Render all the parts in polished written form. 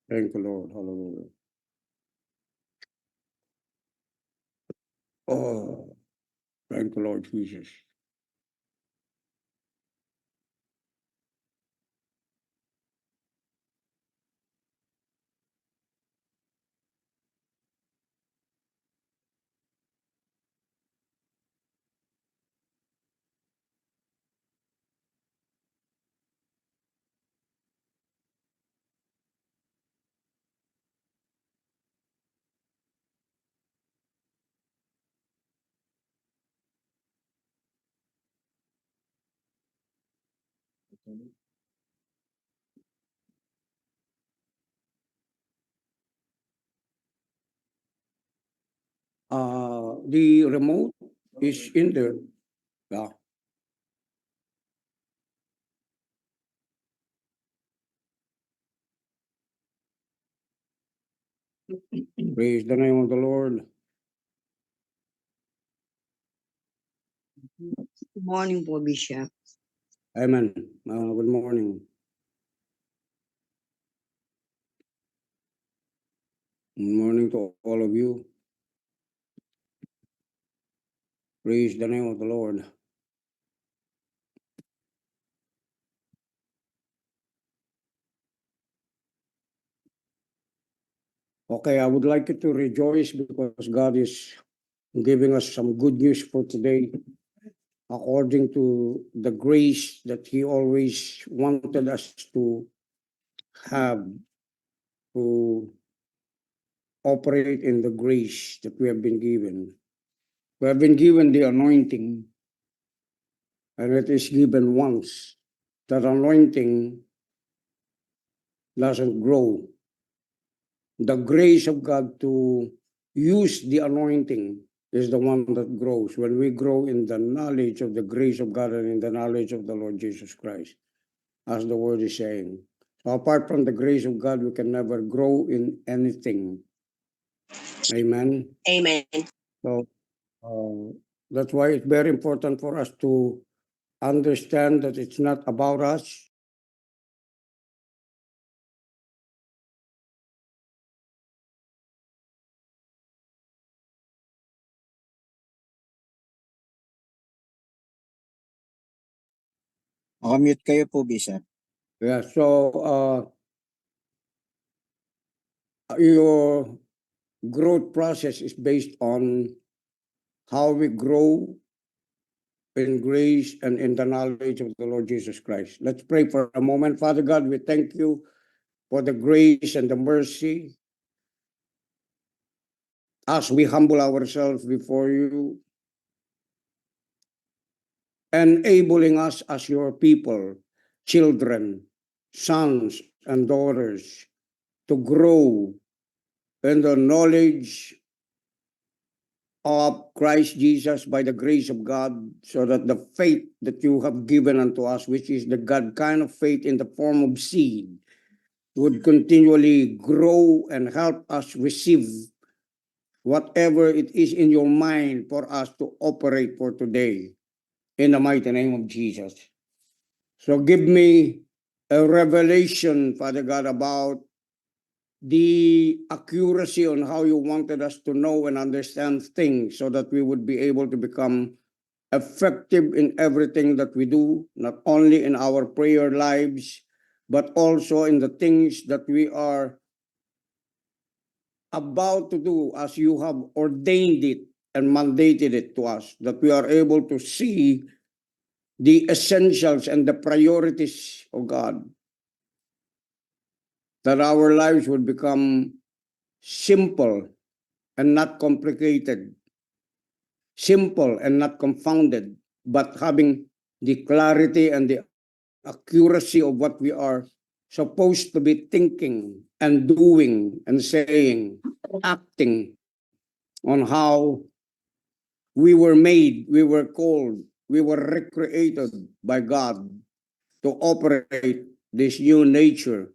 Thank you, Lord. Hallelujah. Oh, thank you, Lord Jesus. The remote is in there. Yeah. Praise the name of the Lord. Good morning po, Bishop. Amen. Good morning. Good morning to all of you. Praise the name of the Lord. Okay, I would like you to rejoice because God is giving us some good news for today, according to the grace that He always wanted us to have, to operate in the grace that we have been given. We have been given the anointing, and it is given once. That anointing doesn't grow. The grace of God to use the anointing is the one that grows. When we grow in the knowledge of the grace of God and in the knowledge of the Lord Jesus Christ, as the word is saying. So apart from the grace of God, we can never grow in anything. Amen. Amen. So that's why it's very important for us to understand that it's not about us. Mute kayo po, Bishop. Yeah, so your growth process is based on how we grow in grace and in the knowledge of the Lord Jesus Christ. Let's pray for a moment. Father God, we thank you for the grace and the mercy as we humble ourselves before you, enabling us as your people, children, sons, and daughters to grow in the knowledge of Christ Jesus by the grace of God, so that the faith that you have given unto us, which is the God kind of faith in the form of seed, would continually grow and help us receive whatever it is in your mind for us to operate for today, in the mighty name of Jesus. So give me a revelation, Father God, about the accuracy on how you wanted us to know and understand things, so that we would be able to become effective in everything that we do, not only in our prayer lives, but also in the things that we are about to do as you have ordained it and mandated it to us, that we are able to see the essentials and the priorities of God, that our lives would become simple and not complicated, simple and not confounded, but having the clarity and the accuracy of what we are supposed to be thinking and doing and saying, acting on how we were made, we were called, we were recreated by God to operate this new nature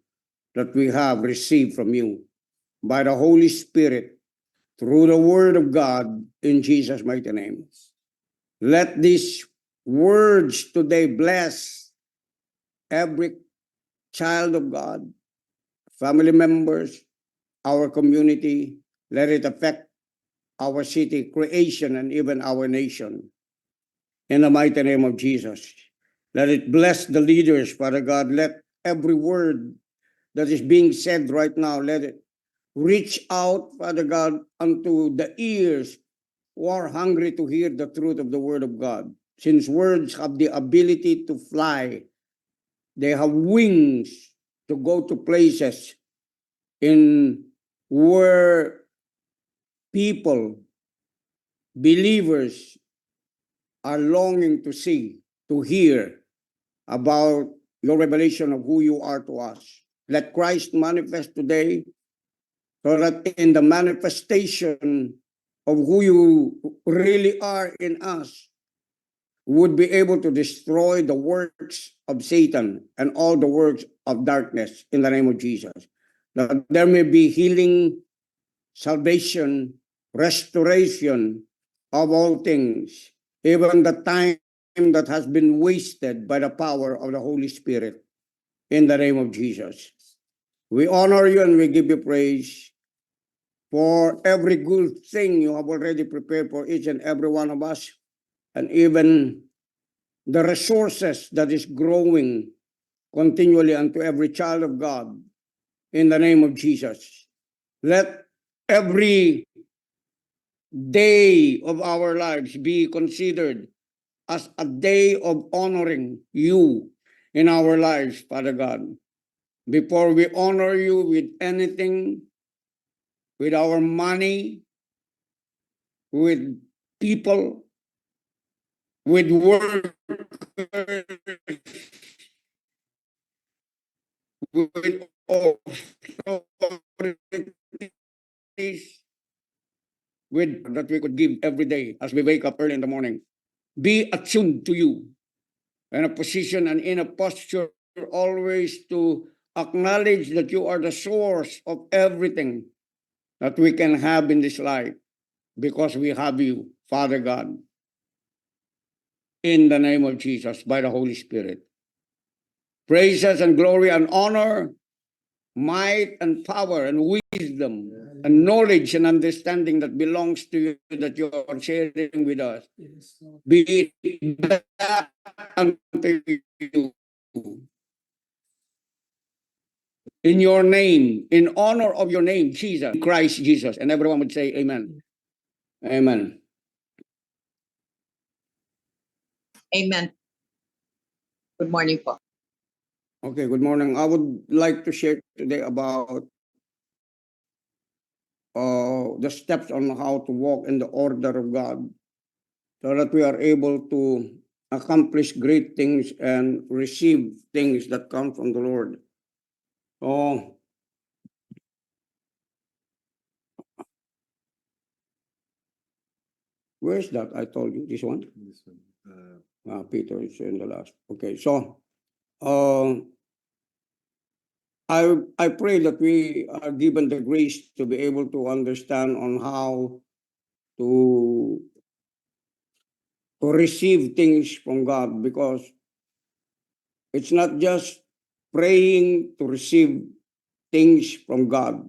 that we have received from you by the Holy Spirit through the Word of God in Jesus' mighty name. Let these words today bless every child of God, family members, our community. Let it affect our city, creation, and even our nation. In the mighty name of Jesus. Let it bless the leaders, Father God. Let every word that is being said right now, let it reach out, Father God, unto the ears who are hungry to hear the truth of the word of God. Since words have the ability to fly, they have wings to go to places in where people, believers, are longing to see, to hear about your revelation of who you are to us. Let Christ manifest today so that in the manifestation of who you really are in us, would be able to destroy the works of Satan and all the works of darkness in the name of Jesus. That there may be healing, salvation, restoration of all things, even the time that has been wasted by the power of the Holy Spirit in the name of Jesus. We honor you and we give you praise for every good thing you have already prepared for each and every one of us, and even the resources that is growing continually unto every child of God in the name of Jesus. Let every day of our lives be considered as a day of honoring you in our lives, Father God. Before we honor you with anything, with our money, with people, with work, with authorities, with that we could give every day as we wake up early in the morning. Be attuned to you in a position and in a posture always to acknowledge that you are the source of everything that we can have in this life because we have you, Father God, in the name of Jesus, by the Holy Spirit. Praises and glory and honor, might and power and wisdom and knowledge and understanding that belongs to you, that you are sharing with us, be it back unto you. In your name, in honor of your name, Jesus, Christ Jesus. And everyone would say amen. Amen. Amen. Good morning po. Okay, good morning. I would like to share today about the steps on how to walk in the order of God so that we are able to accomplish great things and receive things that come from the Lord. So, where is that? I told you this one. This one. Peter is in the last. Okay, so I pray that we are given the grace to be able to understand on how to receive things from God, because it's not just praying to receive things from God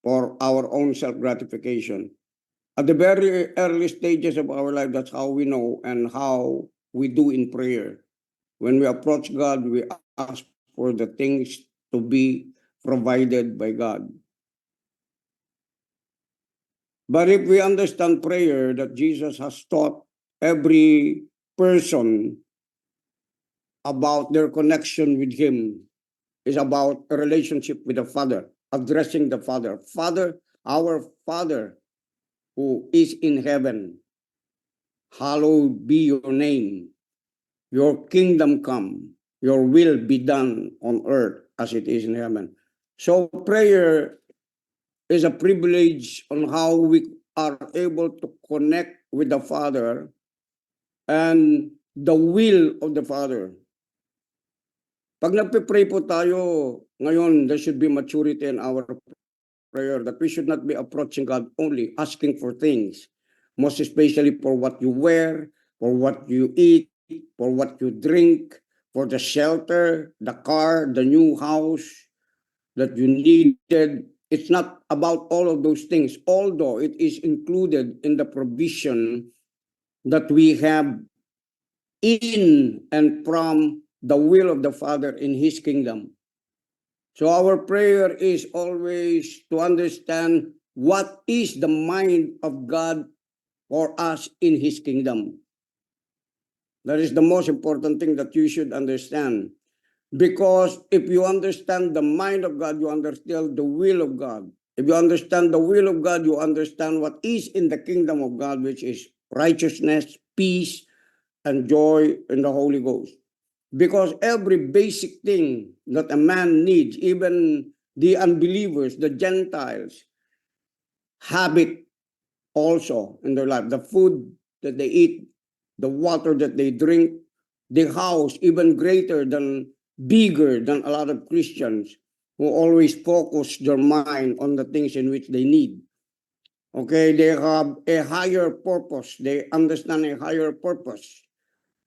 for our own self-gratification. At the very early stages of our life, that's how we know and how we do in prayer. When we approach God, we ask for the things to be provided by God. But if we understand prayer that Jesus has taught every person about their connection with Him, is about a relationship with the Father, addressing the Father. Father, our Father who is in heaven, hallowed be your name. Your kingdom come, your will be done on earth as it is in heaven. So prayer is a privilege on how we are able to connect with the Father and the will of the Father. Pag nagpe-pray po tayo, ngayon, there should be maturity in our prayer, that we should not be approaching God only asking for things, most especially for what you wear, for what you eat, for what you drink, for the shelter, the car, the new house, that you needed. It's not about all of those things, although it is included in the provision that we have in and from the will of the Father in His kingdom. So our prayer is always to understand what is the mind of God for us in His kingdom. That is the most important thing that you should understand. Because if you understand the mind of God, you understand the will of God. If you understand the will of God, you understand what is in the kingdom of God, which is righteousness, peace, and joy in the Holy Ghost. Because every basic thing that a man needs, even the unbelievers, the Gentiles, have it also in their life. The food that they eat, the water that they drink, the house, even bigger than a lot of Christians who always focus their mind on the things in which they need. Okay, they have a higher purpose. They understand a higher purpose.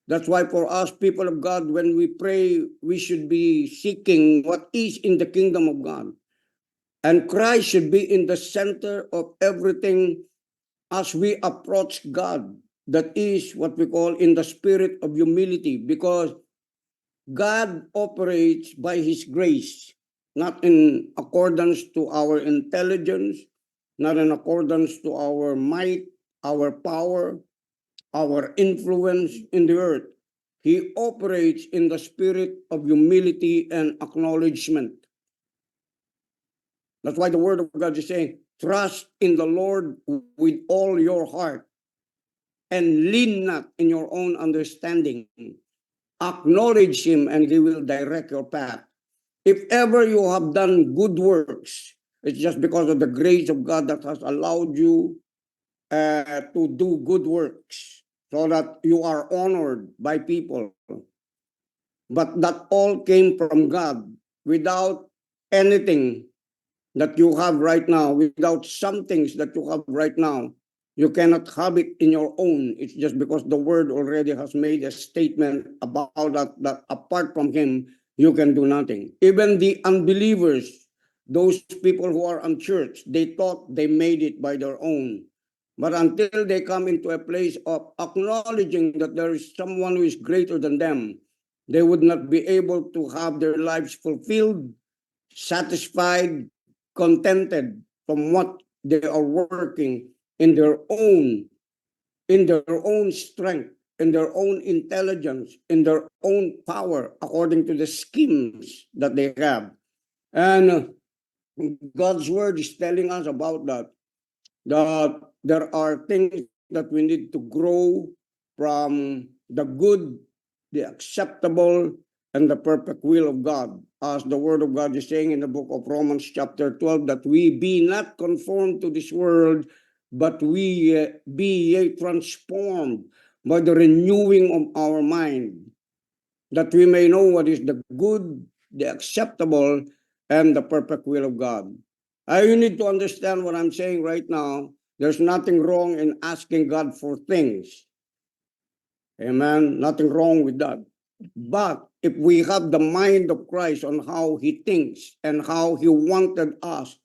That's why for us, people of God, when we pray, we should be seeking what is in the kingdom of God. And Christ should be in the center of everything as we approach God. That is what we call in the spirit of humility, because God operates by His grace, not in accordance to our intelligence, not in accordance to our might, our power, our influence in the earth. He operates in the spirit of humility and acknowledgement. That's why the word of God is saying, trust in the Lord with all your heart and lean not in your own understanding. Acknowledge Him and He will direct your path. If ever you have done good works, it's just because of the grace of God that has allowed you to do good works so that you are honored by people. But that all came from God. Without anything that you have right now, without some things that you have right now, you cannot have it in your own. It's just because the word already has made a statement about that apart from Him, you can do nothing. Even the unbelievers, those people who are unchurched, they thought they made it by their own. But until they come into a place of acknowledging that there is someone who is greater than them, they would not be able to have their lives fulfilled, satisfied, contented from what they are working in their own strength, in their own intelligence, in their own power, according to the schemes that they have. And God's word is telling us about that there are things that we need to grow from the good, the acceptable, and the perfect will of God. As the word of God is saying in the book of Romans chapter 12, that we be not conformed to this world, but we be transformed by the renewing of our mind, that we may know what is the good, the acceptable, and the perfect will of God. You need to understand what I'm saying right now. There's nothing wrong in asking God for things. Amen. Nothing wrong with that. But if we have the mind of Christ on how He thinks and how He wanted us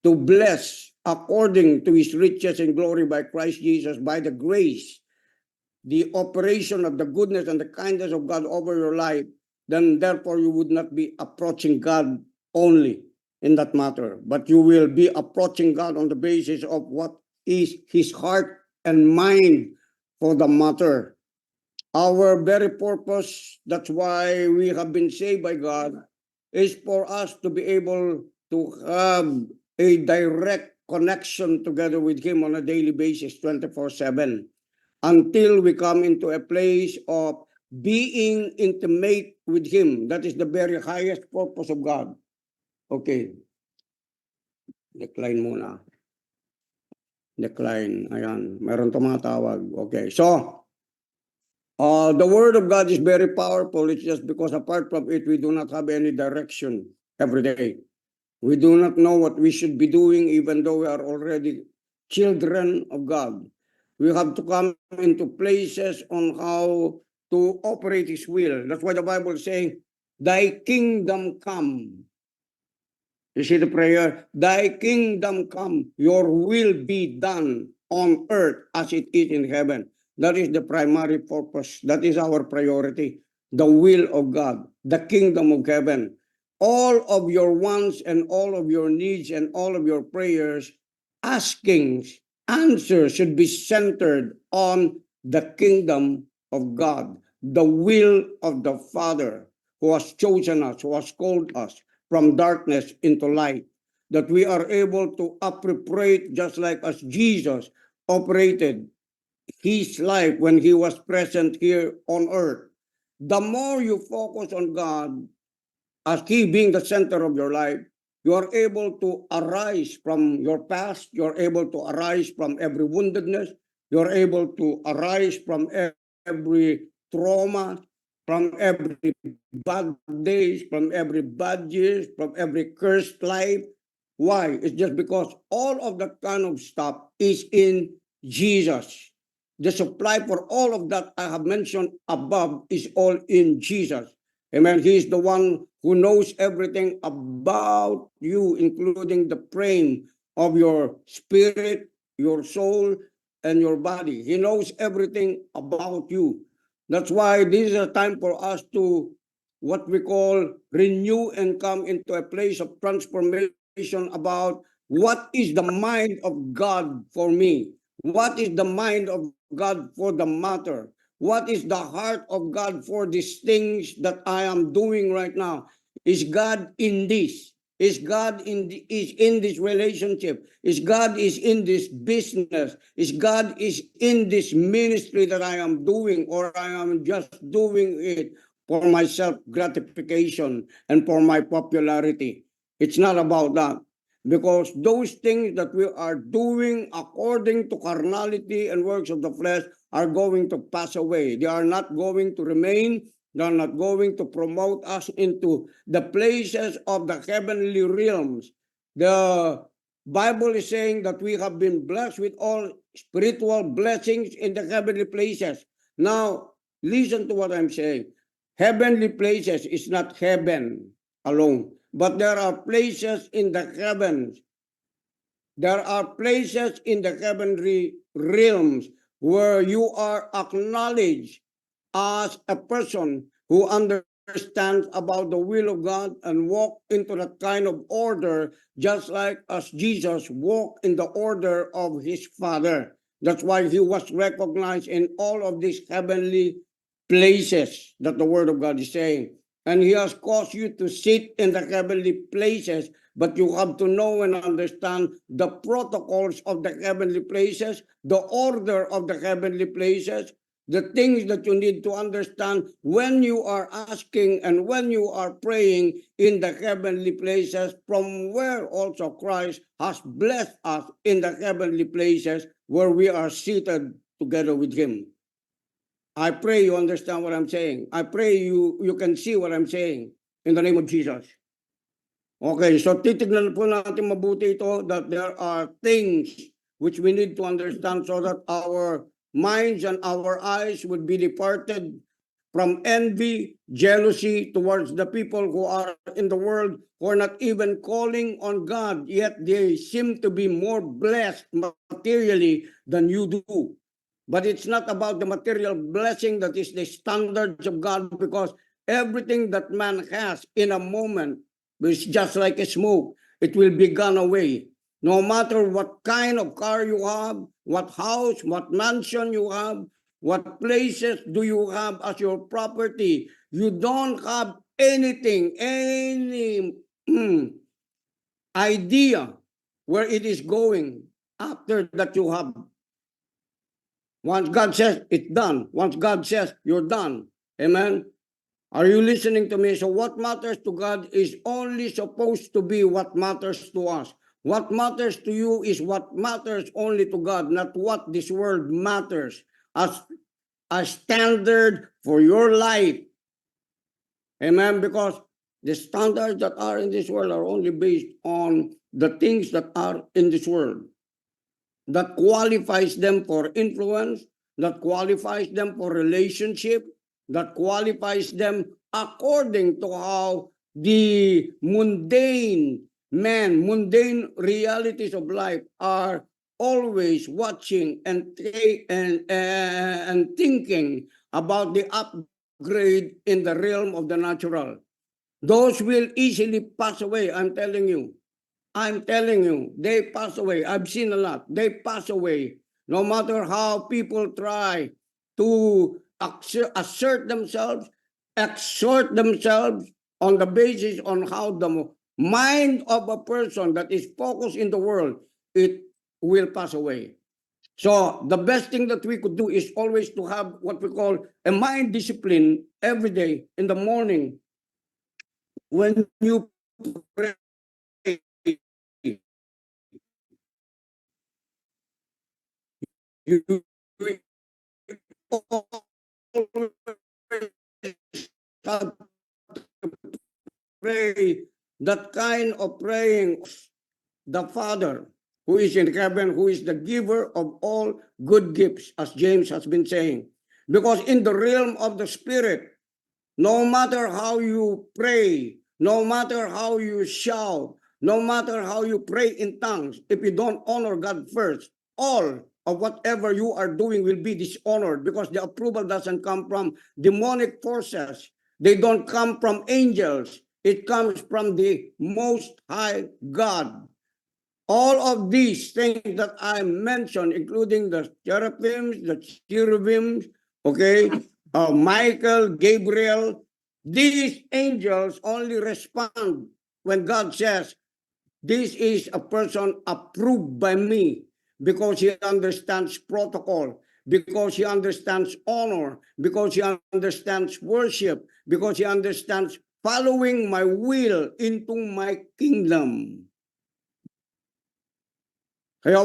to bless according to His riches and glory by Christ Jesus, by the grace, the operation of the goodness and the kindness of God over your life, then therefore you would not be approaching God only in that matter, but you will be approaching God on the basis of what is His heart and mind for the matter. Our very purpose, that's why we have been saved by God, is for us to be able to have a direct connection together with Him on a daily basis, 24/7, until we come into a place of being intimate with Him. That is the very highest purpose of God. Okay. Decline muna. Decline. Ayan. Meron tumatawag. Okay. So, the word of God is very powerful. It's just because apart from it, we do not have any direction every day. We do not know what we should be doing, even though we are already children of God. We have to come into places on how to operate His will. That's why the Bible is saying, Thy kingdom come. You see the prayer, thy kingdom come, your will be done on earth as it is in heaven. That is the primary purpose. That is our priority. The will of God, the kingdom of heaven. All of your wants and all of your needs and all of your prayers, askings, answers should be centered on the kingdom of God, the will of the Father who has chosen us, who has called us from darkness into light, that we are able to appropriate just like as Jesus operated his life when he was present here on earth. The more you focus on God as he being the center of your life, you are able to arise from your past, you're able to arise from every woundedness, you're able to arise from every trauma, from every bad days, from every bad years, from every cursed life. Why? It's just because all of that kind of stuff is in Jesus. The supply for all of that I have mentioned above is all in Jesus. Amen. He is the one who knows everything about you, including the frame of your spirit, your soul, and your body. He knows everything about you. That's why this is a time for us to what we call renew and come into a place of transformation about what is the mind of God for me? What is the mind of God for the matter? What is the heart of God for these things that I am doing right now? Is God in this? Is God is in this relationship? Is God is in this business? Is God is in this ministry that I am doing, or I am just doing it for my self gratification and for my popularity? It's not about that. Because those things that we are doing according to carnality and works of the flesh are going to pass away. They are not going to remain. They are not going to promote us into the places of the heavenly realms. The Bible is saying that we have been blessed with all spiritual blessings in the heavenly places. Now, listen to what I'm saying. Heavenly places is not heaven alone, but there are places in the heavens. There are places in the heavenly realms where you are acknowledged as a person who understands about the will of God and walk into that kind of order, just like as Jesus walked in the order of his Father. That's why he was recognized in all of these heavenly places that the Word of God is saying. And he has caused you to sit in the heavenly places, but you have to know and understand the protocols of the heavenly places, the order of the heavenly places, the things that you need to understand when you are asking and when you are praying in the heavenly places, from where also Christ has blessed us in the heavenly places where we are seated together with him. I pray you understand what I'm saying. I pray you can see what I'm saying in the name of Jesus. Okay, so titignan po natin mabuti ito that there are things which we need to understand so that our minds and our eyes would be departed from envy, jealousy towards the people who are in the world who are not even calling on God, yet they seem to be more blessed materially than you do. But it's not about the material blessing that is the standards of God, because everything that man has in a moment is just like a smoke. It will be gone away. No matter what kind of car you have, what house, what mansion you have, what places do you have as your property, you don't have anything, any idea where it is going after that you have. Once God says it's done, once God says you're done, amen? Are you listening to me? So what matters to God is only supposed to be what matters to us. What matters to you is what matters only to God, not what this world matters as a standard for your life. Amen? Because the standards that are in this world are only based on the things that are in this world. That qualifies them for influence, that qualifies them for relationship, that qualifies them according to how the mundane men, mundane realities of life are always watching and thinking about the upgrade in the realm of the natural. Those will easily pass away, I'm telling you. I'm telling you, they pass away. I've seen a lot. They pass away. No matter how people try to assert themselves, exhort themselves on the basis on how the mind of a person that is focused in the world, it will pass away. So the best thing that we could do is always to have what we call a mind discipline every day in the morning when you pray. You always have to pray that kind of praying. The Father who is in heaven, who is the giver of all good gifts, as James has been saying. Because in the realm of the Spirit, no matter how you pray, no matter how you shout, no matter how you pray in tongues, if you don't honor God first, all of whatever you are doing will be dishonored, because the approval doesn't come from demonic forces. They don't come from angels. It comes from the Most High God. All of these things that I mentioned, including the cherubims, the cherubims, okay, Michael, Gabriel, these angels only respond when God says, this is a person approved by me, because he understands protocol, because he understands honor, because he understands worship, because he understands following my will into my kingdom. Kaya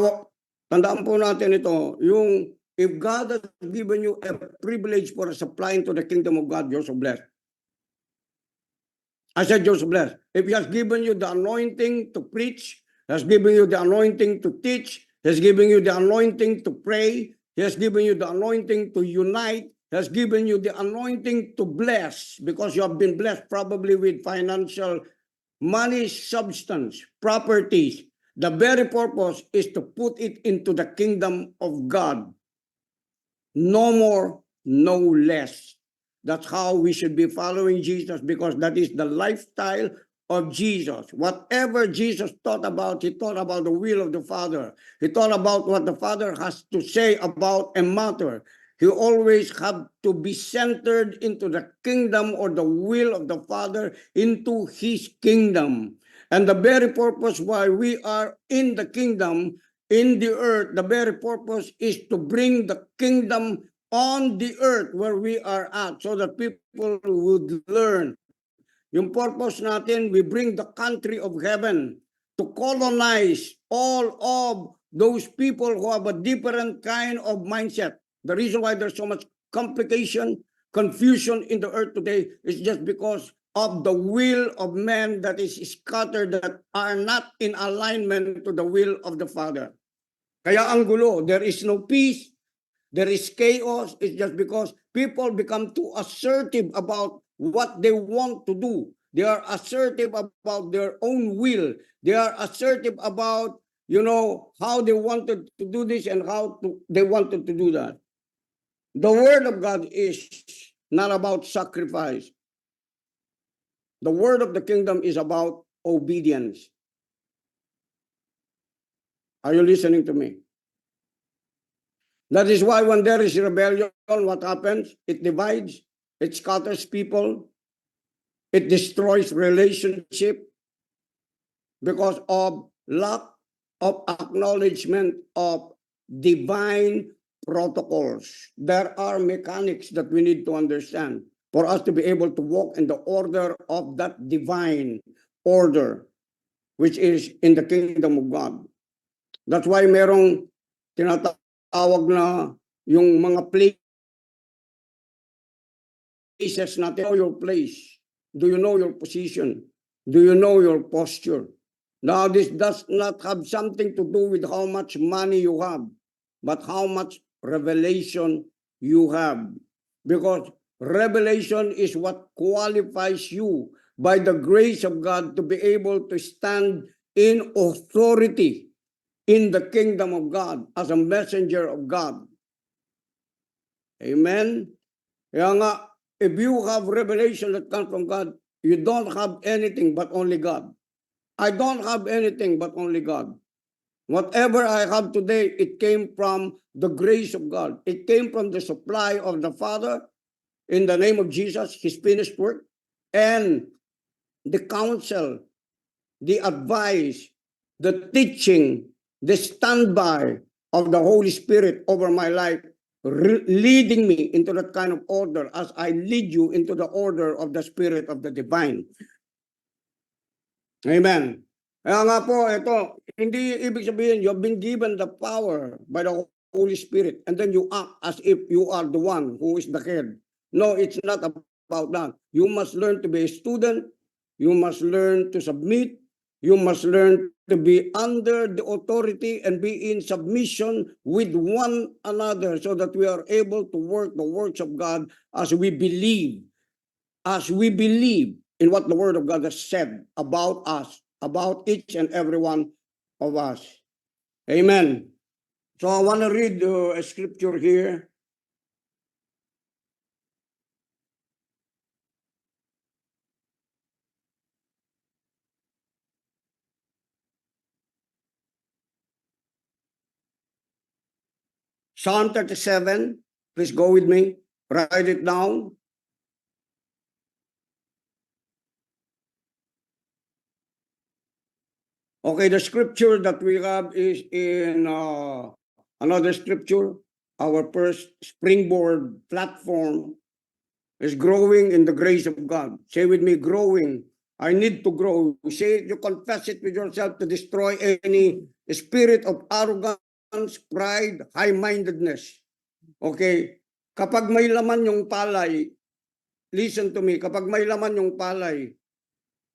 tandaan po natin ito, yung if God has given you a privilege for supplying to the kingdom of God, you're so blessed. I said you're so blessed. If He has given you the anointing to preach, has given you the anointing to teach, has given you the anointing to pray, He has given you the anointing to unite, has given you the anointing to bless, because you have been blessed probably with financial money, substance, properties. The very purpose is to put it into the kingdom of God. No more, no less. That's how we should be following Jesus, because that is the lifestyle of Jesus. Whatever Jesus taught about, he taught about the will of the Father. He taught about what the Father has to say about a matter. He always have to be centered into the kingdom or the will of the Father, into his kingdom. And the very purpose why we are in the kingdom, in the earth, the very purpose is to bring the kingdom on the earth where we are at, so that people would learn. Yung purpose natin, we bring the country of heaven to colonize all of those people who have a different kind of mindset. The reason why there's so much complication, confusion in the earth today is just because of the will of men that is scattered, that are not in alignment to the will of the Father. Kaya ang gulo, there is no peace, there is chaos. It's just because people become too assertive about what they want to do. They are assertive about their own will. They are assertive about, how they wanted to do this and they wanted to do that. The word of God is not about sacrifice. The word of the kingdom is about obedience. Are you listening to me? That is why when there is rebellion, what happens? It divides, it scatters people, it destroys relationship because of lack of acknowledgement of divine protocols. There are mechanics that we need to understand for us to be able to walk in the order of that divine order, which is in the kingdom of God. That's why merong tinatawag na yung mga places natin. Know your place. Do you know your position? Do you know your posture? Now, this does not have something to do with how much money you have, but how much revelation you have. Because revelation is what qualifies you by the grace of God to be able to stand in authority in the kingdom of God as a messenger of God. Amen? Kaya nga, if you have revelation that comes from God, you don't have anything but only God. I don't have anything but only God. Whatever I have today, it came from the grace of God. It came from the supply of the Father in the name of Jesus, His finished work, and the counsel, the advice, the teaching, the standby of the Holy Spirit over my life, leading me into that kind of order as I lead you into the order of the Spirit of the Divine. Amen. Kaya nga po, ito, hindi ibig sabihin, you have been given the power by the Holy Spirit and then you act as if you are the one who is the head. No, it's not about that. You must learn to be a student. You must learn to submit. You must learn to be under the authority and be in submission with one another so that we are able to work the works of God as we believe in what the Word of God has said about us, about each and every one of us. Amen. So I want to read a scripture here. Psalm 37. Please go with me. Write it down. Okay, the scripture that we have is in another scripture. Our first springboard platform is growing in the grace of God. Say with me, growing. I need to grow. Say, you confess it with yourself to destroy any spirit of arrogance, pride, high-mindedness. Okay? Kapag may laman yung palay, listen to me, kapag may laman yung palay,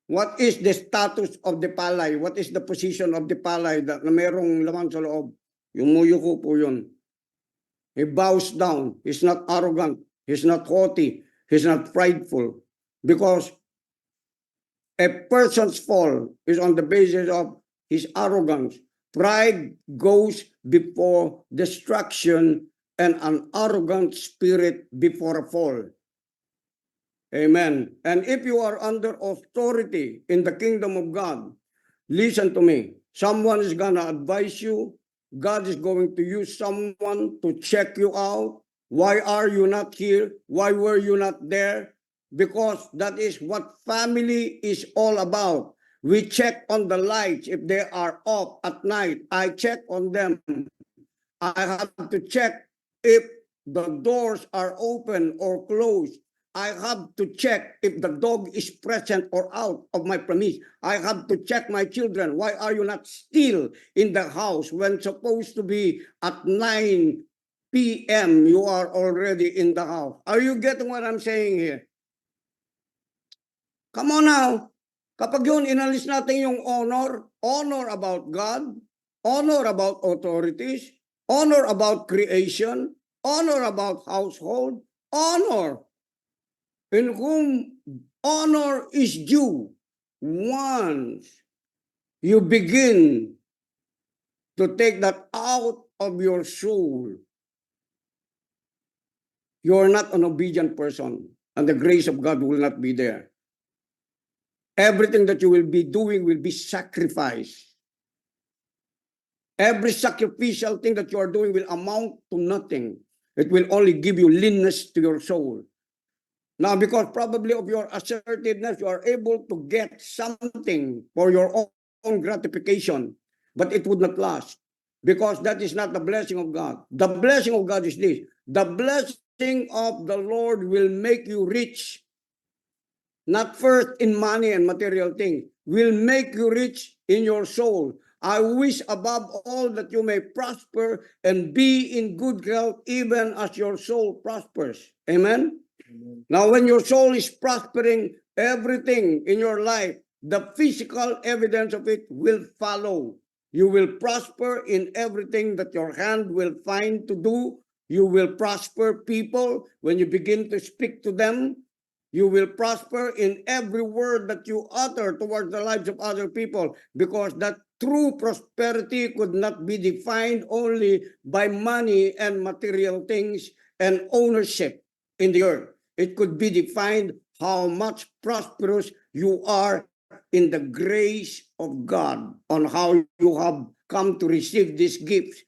what is the status of the palay? What is the position of the palay na merong laman sa loob? Yung muyuko po yun. He bows down. He's not arrogant. He's not haughty. He's not prideful. Because a person's fall is on the basis of his arrogance. Pride goes before destruction and an arrogant spirit before a fall. Amen. And if you are under authority in the kingdom of God, listen to me. Someone is going to advise you. God is going to use someone to check you out. Why are you not here? Why were you not there? Because that is what family is all about. We check on the lights if they are off at night. I check on them. I have to check if the doors are open or closed. I have to check if the dog is present or out of my premise. I have to check my children. Why are you not still in the house when supposed to be at 9 p.m. you are already in the house? Are you getting what I'm saying here? Come on now. Kapag yun, inalis natin yung honor about God, honor about authorities, honor about creation, honor about household, honor in whom honor is due. Once you begin to take that out of your soul, you are not an obedient person, and the grace of God will not be there. Everything that you will be doing will be sacrifice. Every sacrificial thing that you are doing will amount to nothing. It will only give you leanness to your soul. Now, because probably of your assertiveness, you are able to get something for your own gratification, but it would not last because that is not the blessing of God. The blessing of God is this. The blessing of the Lord will make you rich, not first in money and material things, will make you rich in your soul. I wish above all that you may prosper and be in good health, even as your soul prospers. Amen? Amen. Now, when your soul is prospering, everything in your life, the physical evidence of it will follow. You will prosper in everything that your hand will find to do. You will prosper people when you begin to speak to them. You will prosper in every word that you utter towards the lives of other people, because that true prosperity could not be defined only by money and material things and ownership in the earth. It could be defined how much prosperous you are in the grace of God, on how you have come to receive these gifts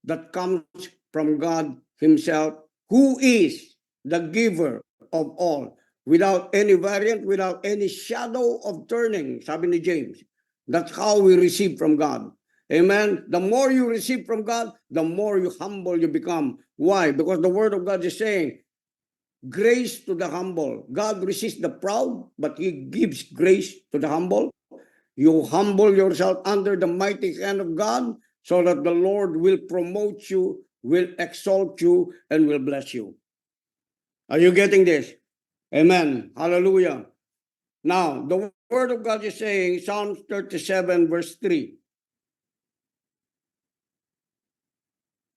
that comes from God Himself, who is the giver of all, without any variant, without any shadow of turning, sabi ni James. That's how we receive from God. Amen. The more you receive from God, the more you humble you become. Why? Because the word of God is saying, grace to the humble. God resists the proud, but He gives grace to the humble. You humble yourself under the mighty hand of God, so that the Lord will promote you, will exalt you, and will bless you. Are you getting this? Amen. Hallelujah. Now, the word of God is saying, Psalms 37 verse 3.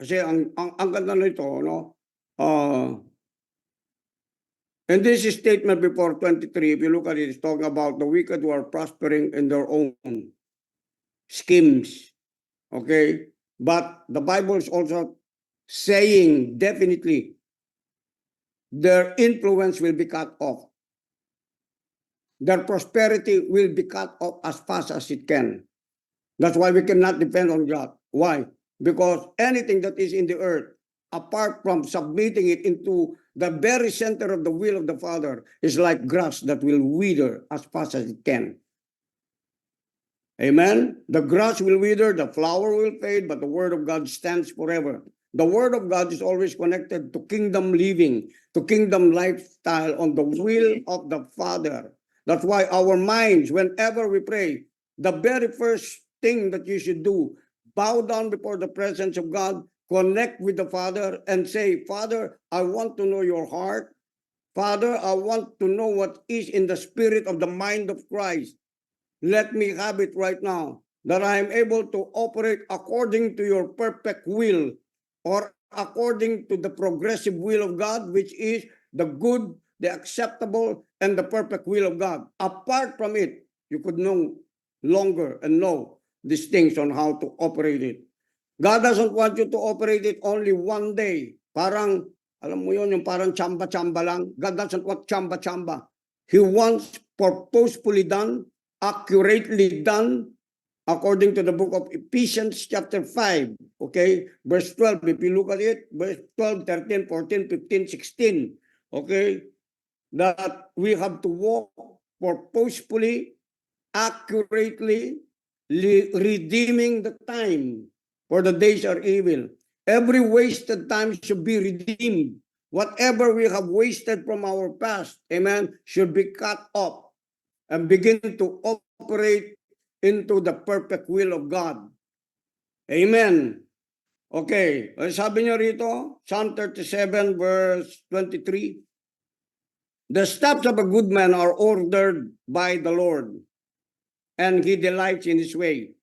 Kasi ang ganda nito, no? And this is statement before 23, if you look at it, it's talking about the wicked who are prospering in their own schemes. Okay? But the Bible is also saying definitely their influence will be cut off. Their prosperity will be cut off as fast as it can. That's why we cannot depend on God. Why? Because anything that is in the earth, apart from submitting it into the very center of the will of the Father, is like grass that will wither as fast as it can. Amen? The grass will wither, the flower will fade, but the word of God stands forever. The word of God is always connected to kingdom living, to kingdom lifestyle on the will of the Father. That's why our minds, whenever we pray, the very first thing that you should do, bow down before the presence of God, connect with the Father, and say, Father, I want to know your heart. Father, I want to know what is in the spirit of the mind of Christ. Let me have it right now, that I am able to operate according to your perfect will, or according to the progressive will of God, which is the good, the acceptable, and the perfect will of God. Apart from it, you could no longer and know these things on how to operate it. God doesn't want you to operate it only one day. Parang, alam mo yun, yung parang chamba-chamba lang. God doesn't want chamba-chamba. He wants purposefully done, accurately done, according to the book of Ephesians chapter 5, okay? Verse 12, if you look at it, verse 12, 13, 14, 15, 16, okay? That we have to walk purposefully, accurately, redeeming the time, for the days are evil. Every wasted time should be redeemed. Whatever we have wasted from our past, amen, should be cut off and begin to operate into the perfect will of God. Amen. Okay, sabi niyo rito, Psalm 37 verse 23, the steps of a good man are ordered by the Lord, and He delights in His way.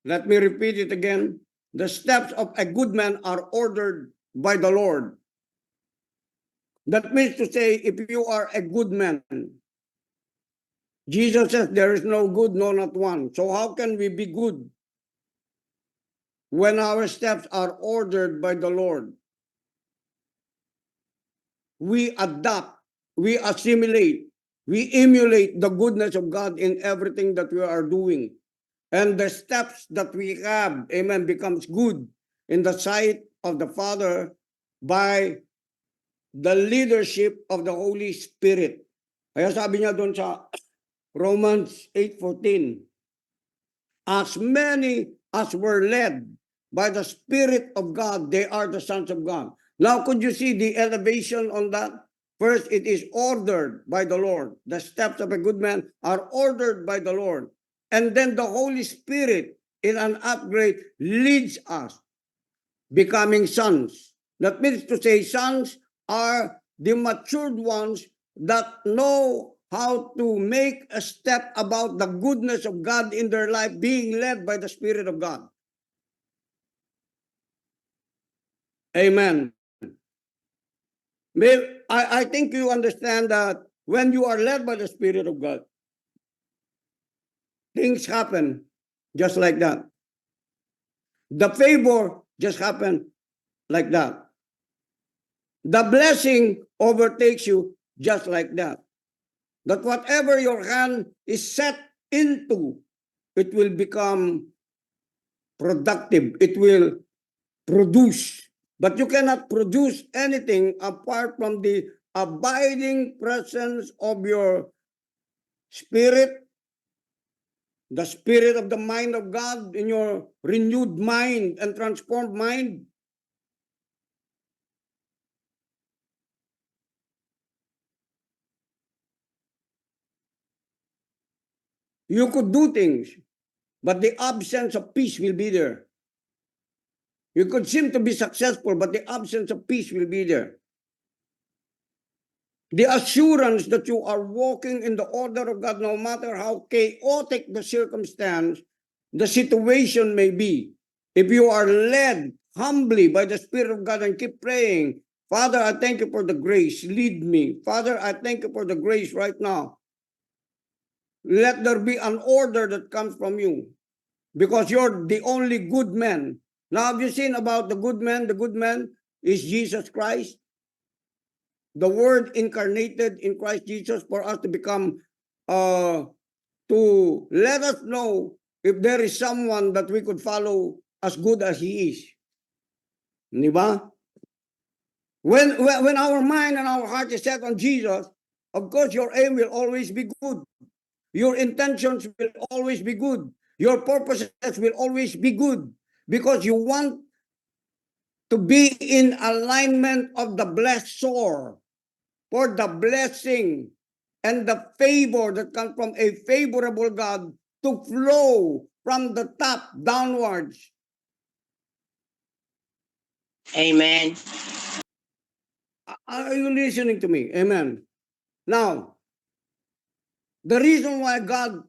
Let me repeat it again. The steps of a good man are ordered by the Lord. That means to say, if you are a good man, Jesus says there is no good, no, not one. So how can we be good when our steps are ordered by the Lord? We adopt, we assimilate, we emulate the goodness of God in everything that we are doing. And the steps that we have, amen, becomes good in the sight of the Father by the leadership of the Holy Spirit. Kaya sabi niya doon sa Romans 8:14, as many as were led by the Spirit of God, they are the sons of God. Now, could you see the elevation on that? First, it is ordered by the Lord. The steps of a good man are ordered by the Lord. And then the Holy Spirit, in an upgrade, leads us, becoming sons. That means to say, sons are the matured ones that know how to make a step about the goodness of God in their life, being led by the Spirit of God. Amen. I think you understand that when you are led by the Spirit of God, things happen just like that. The favor just happened like that. The blessing overtakes you just like that. That whatever your hand is set into, it will become productive. It will produce. But you cannot produce anything apart from the abiding presence of your spirit, the spirit of the mind of God in your renewed mind and transformed mind. You could do things, but the absence of peace will be there. You could seem to be successful, but the absence of peace will be there. The assurance that you are walking in the order of God, no matter how chaotic the circumstance, the situation may be. If you are led humbly by the Spirit of God and keep praying, Father, I thank you for the grace. Lead me. Father, I thank you for the grace right now. Let there be an order that comes from you because you're the only good man. Now, have you seen about the good man? The good man is Jesus Christ. The Word incarnated in Christ Jesus for us to become, to let us know if there is someone that we could follow as good as He is. Di ba? When our mind and our heart is set on Jesus, of course your aim will always be good. Your intentions will always be good. Your purposes will always be good because you want to be in alignment of the blessor, for the blessing and the favor that comes from a favorable God to flow from the top downwards. Amen. Are you listening to me? Amen. Now, the reason why God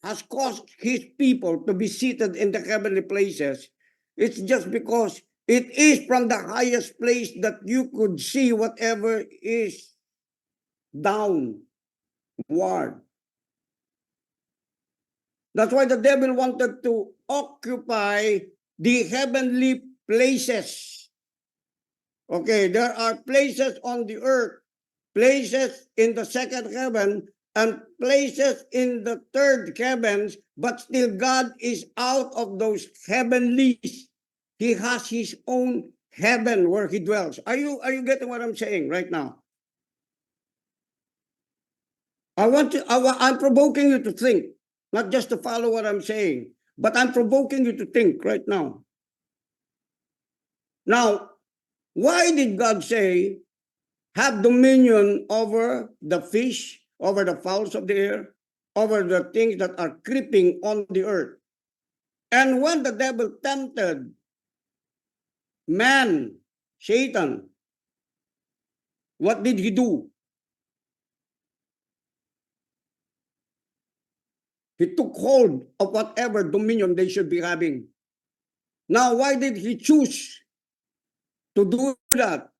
has caused His people to be seated in the heavenly places, it's just because it is from the highest place that you could see whatever is downward. That's why the devil wanted to occupy the heavenly places. Okay, there are places on the earth, places in the second heaven, and places in the third heavens, but still God is out of those heavenlies. He has His own heaven where He dwells. Are you getting what I'm saying right now? I'm provoking you to think, not just to follow what I'm saying, but I'm provoking you to think right now. Now, why did God say, have dominion over the fish, over the fowls of the air, over the things that are creeping on the earth? And when the devil tempted man, Satan, what did he do? He took hold of whatever dominion they should be having. Now, why did he choose to do that?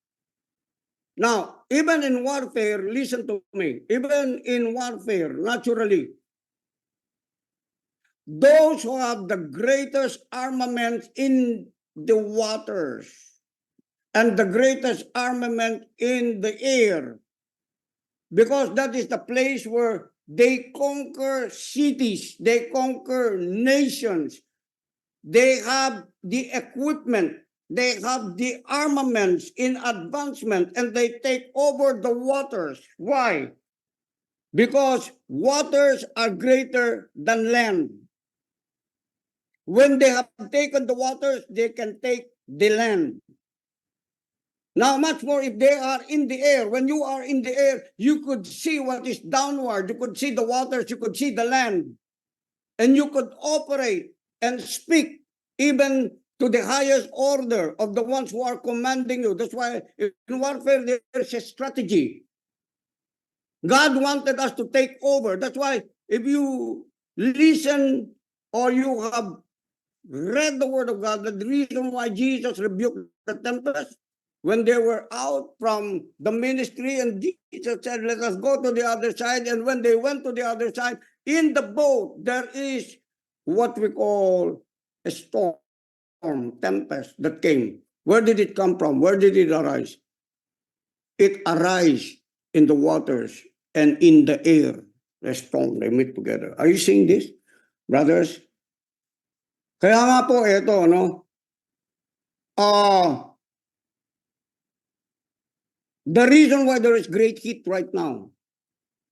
Now, even in warfare, listen to me, even in warfare, naturally, those who have the greatest armament in the waters and the greatest armament in the air, because that is the place where they conquer cities, they conquer nations, they have the equipment, they have the armaments in advancement, and they take over the waters. Why? Because waters are greater than land. When they have taken the waters, they can take the land. Now, much more if they are in the air. When you are in the air, you could see what is downward. You could see the waters, you could see the land. And you could operate and speak even to the highest order of the ones who are commanding you. That's why in warfare, there's a strategy. God wanted us to take over. That's why if you listen or you have read the word of God, the reason why Jesus rebuked the tempest, when they were out from the ministry, and Jesus said, let us go to the other side. And when they went to the other side, in the boat, there is what we call a storm, tempest that came. Where did it come from? Where did it arise? It arise in the waters and in the air. The storm, they meet together. Are you seeing this, brothers? Kaya nga po, ito, no? The reason why there is great heat right now,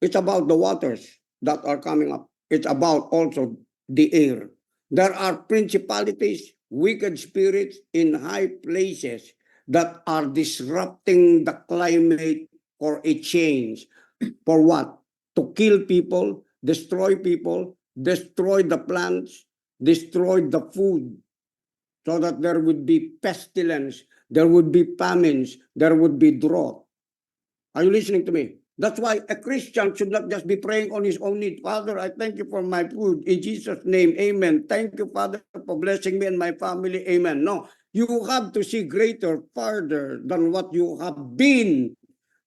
it's about the waters that are coming up. It's about also the air. There are principalities, wicked spirits in high places that are disrupting the climate for a change. For what? To kill people, destroy the plants, destroy the food, so that there would be pestilence, there would be famines, there would be drought. Are you listening to me? That's why a Christian should not just be praying on his own need. Father, I thank you for my food. In Jesus' name, amen. Thank you, Father, for blessing me and my family. Amen. No, you have to see greater, farther than what you have been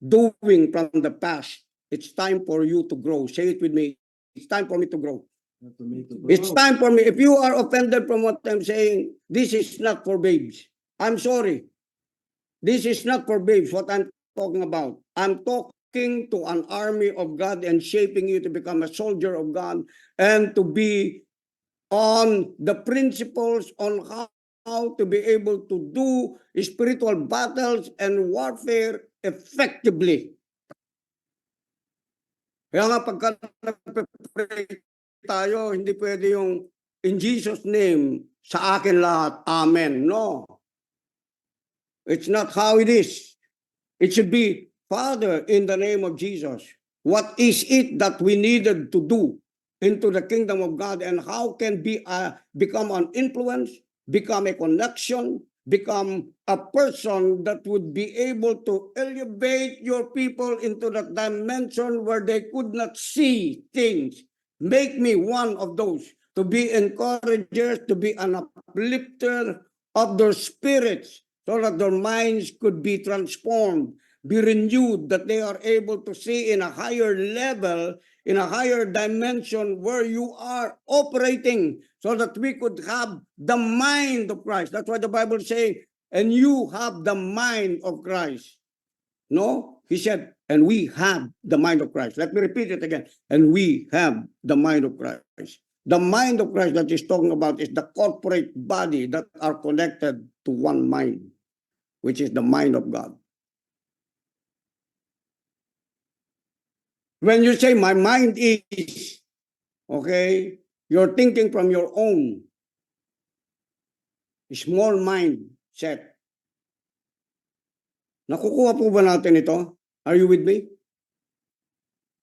doing from the past. It's time for you to grow. Say it with me. It's time for me to grow. It's time for me. If you are offended from what I'm saying, this is not for babes. I'm sorry. This is not for babes, what I'm talking about. I'm talking to an army of God and shaping you to become a soldier of God and to be on the principles on how to be able to do spiritual battles and warfare effectively. Kaya nga pagka nagpe-pray tayo, hindi pwede yung in Jesus' name, sa akin lahat, amen. No. It's not how it is. It should be, Father, in the name of Jesus, what is it that we needed to do into the kingdom of God, and how can be become an influence, become a connection, become a person that would be able to elevate your people into that dimension where they could not see things. Make me one of those, to be encouragers, to be an uplifter of their spirits, so that their minds could be transformed, be renewed, that they are able to see in a higher level, in a higher dimension where you are operating, so that we could have the mind of Christ. That's why the Bible says, and you have the mind of Christ. No, he said, and we have the mind of Christ. Let me repeat it again. And we have the mind of Christ. The mind of Christ that he's talking about is the corporate body that are connected to one mind, which is the mind of God. When you say my mind is, okay, you're thinking from your own small mind set. Nakukuha po ba natin ito? Are you with me?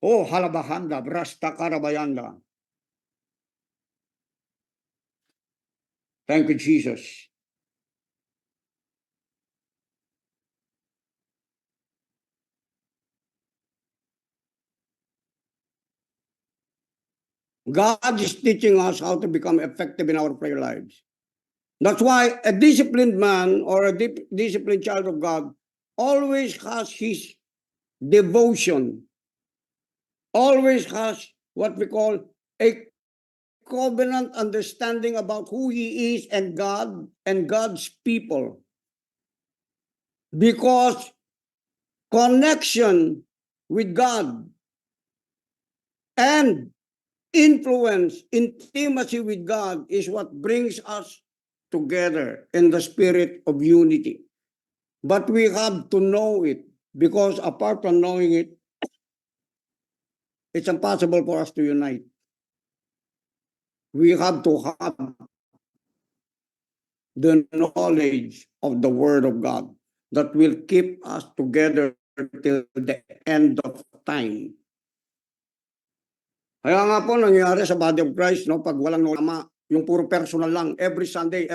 Oh, halabahanda, brasta karabayanda. Thank you, Jesus. God is teaching us how to become effective in our prayer lives. That's why a disciplined man or a disciplined child of God always has his devotion, always has what we call a covenant understanding about who he is and God and God's people. Because connection with God and influence, intimacy with God is what brings us together in the spirit of unity. But we have to know it, because apart from knowing it, it's impossible for us to unite. We have to have the knowledge of the Word of God that will keep us together till the end of time. Kaya nga po nangyayari sa body of Christ, no, pag walang nolama, yung puro personal lang, every Sunday.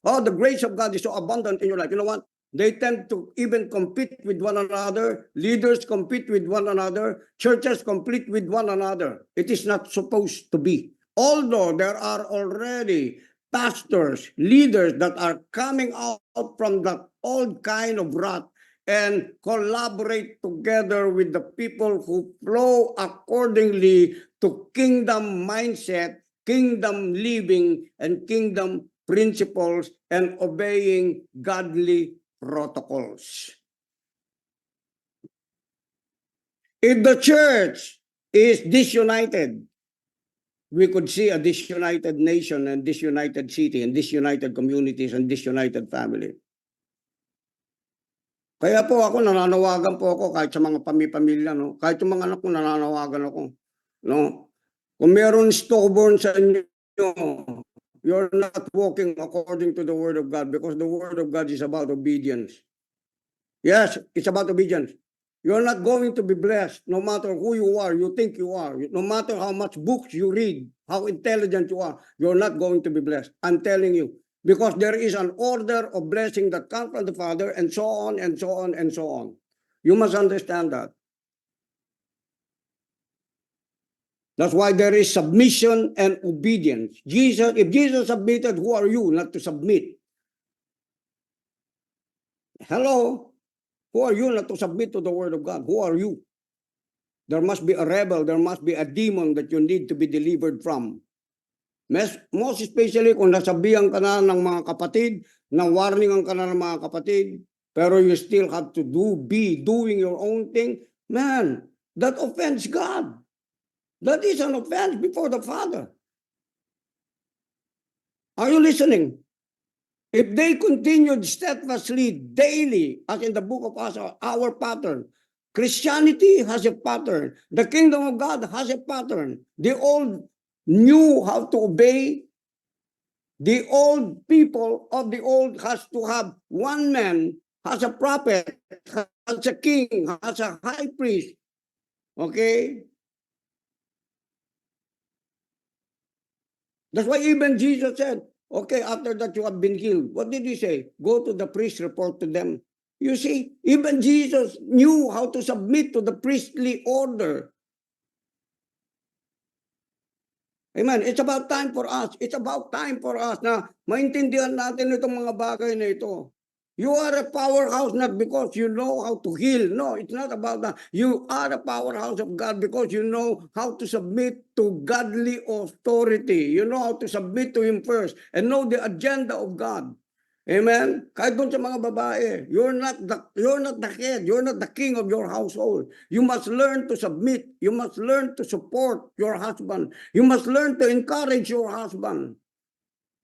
Oh, the grace of God is so abundant in your life. You know what? They tend to even compete with one another. Leaders compete with one another. Churches compete with one another. It is not supposed to be. Although there are already pastors, leaders that are coming out from that old kind of rot and collaborate together with the people who flow accordingly to kingdom mindset, kingdom living, and kingdom principles, and obeying godly protocols. If the church is disunited, we could see a disunited nation and disunited city and disunited communities and disunited family. Kaya po ako, nananawagan po ako kahit sa mga pamilya, no? Kahit yung mga anak ko, nananawagan ako. No? Kung meron stubborn sa inyo, you're not walking according to the Word of God, because the Word of God is about obedience. Yes, it's about obedience. You're not going to be blessed no matter who you are, you think you are. No matter how much books you read, how intelligent you are, you're not going to be blessed. I'm telling you. Because there is an order of blessing that comes from the Father, and so on, and so on, and so on. You must understand that. That's why there is submission and obedience. If Jesus submitted, who are you not to submit? Hello? Who are you not to submit to the Word of God? Who are you? There must be a rebel, there must be a demon that you need to be delivered from. Most especially kung nasabihan ka na ng mga kapatid, na warningan ka na ng mga kapatid, pero you still have to be doing your own thing, man, that offends God. That is an offense before the Father. Are you listening? If they continued steadfastly daily, as in the book of Asa, our pattern, Christianity has a pattern. The kingdom of God has a pattern. The old knew how to obey. The old people of the old has to have one man, has a prophet, has a king, has a high priest. Okay? That's why even Jesus said, okay, after that you have been healed. What did he say? Go to the priest, report to them. You see, even Jesus knew how to submit to the priestly order. Amen. It's about time for us. It's about time for us na maintindihan natin itong mga bagay na ito. You are a powerhouse not because you know how to heal. No, it's not about that. You are a powerhouse of God because you know how to submit to godly authority. You know how to submit to Him first and know the agenda of God. Amen? Kahit doon sa mga babae, you're not the head, you're not the king of your household. You must learn to submit. You must learn to support your husband. You must learn to encourage your husband.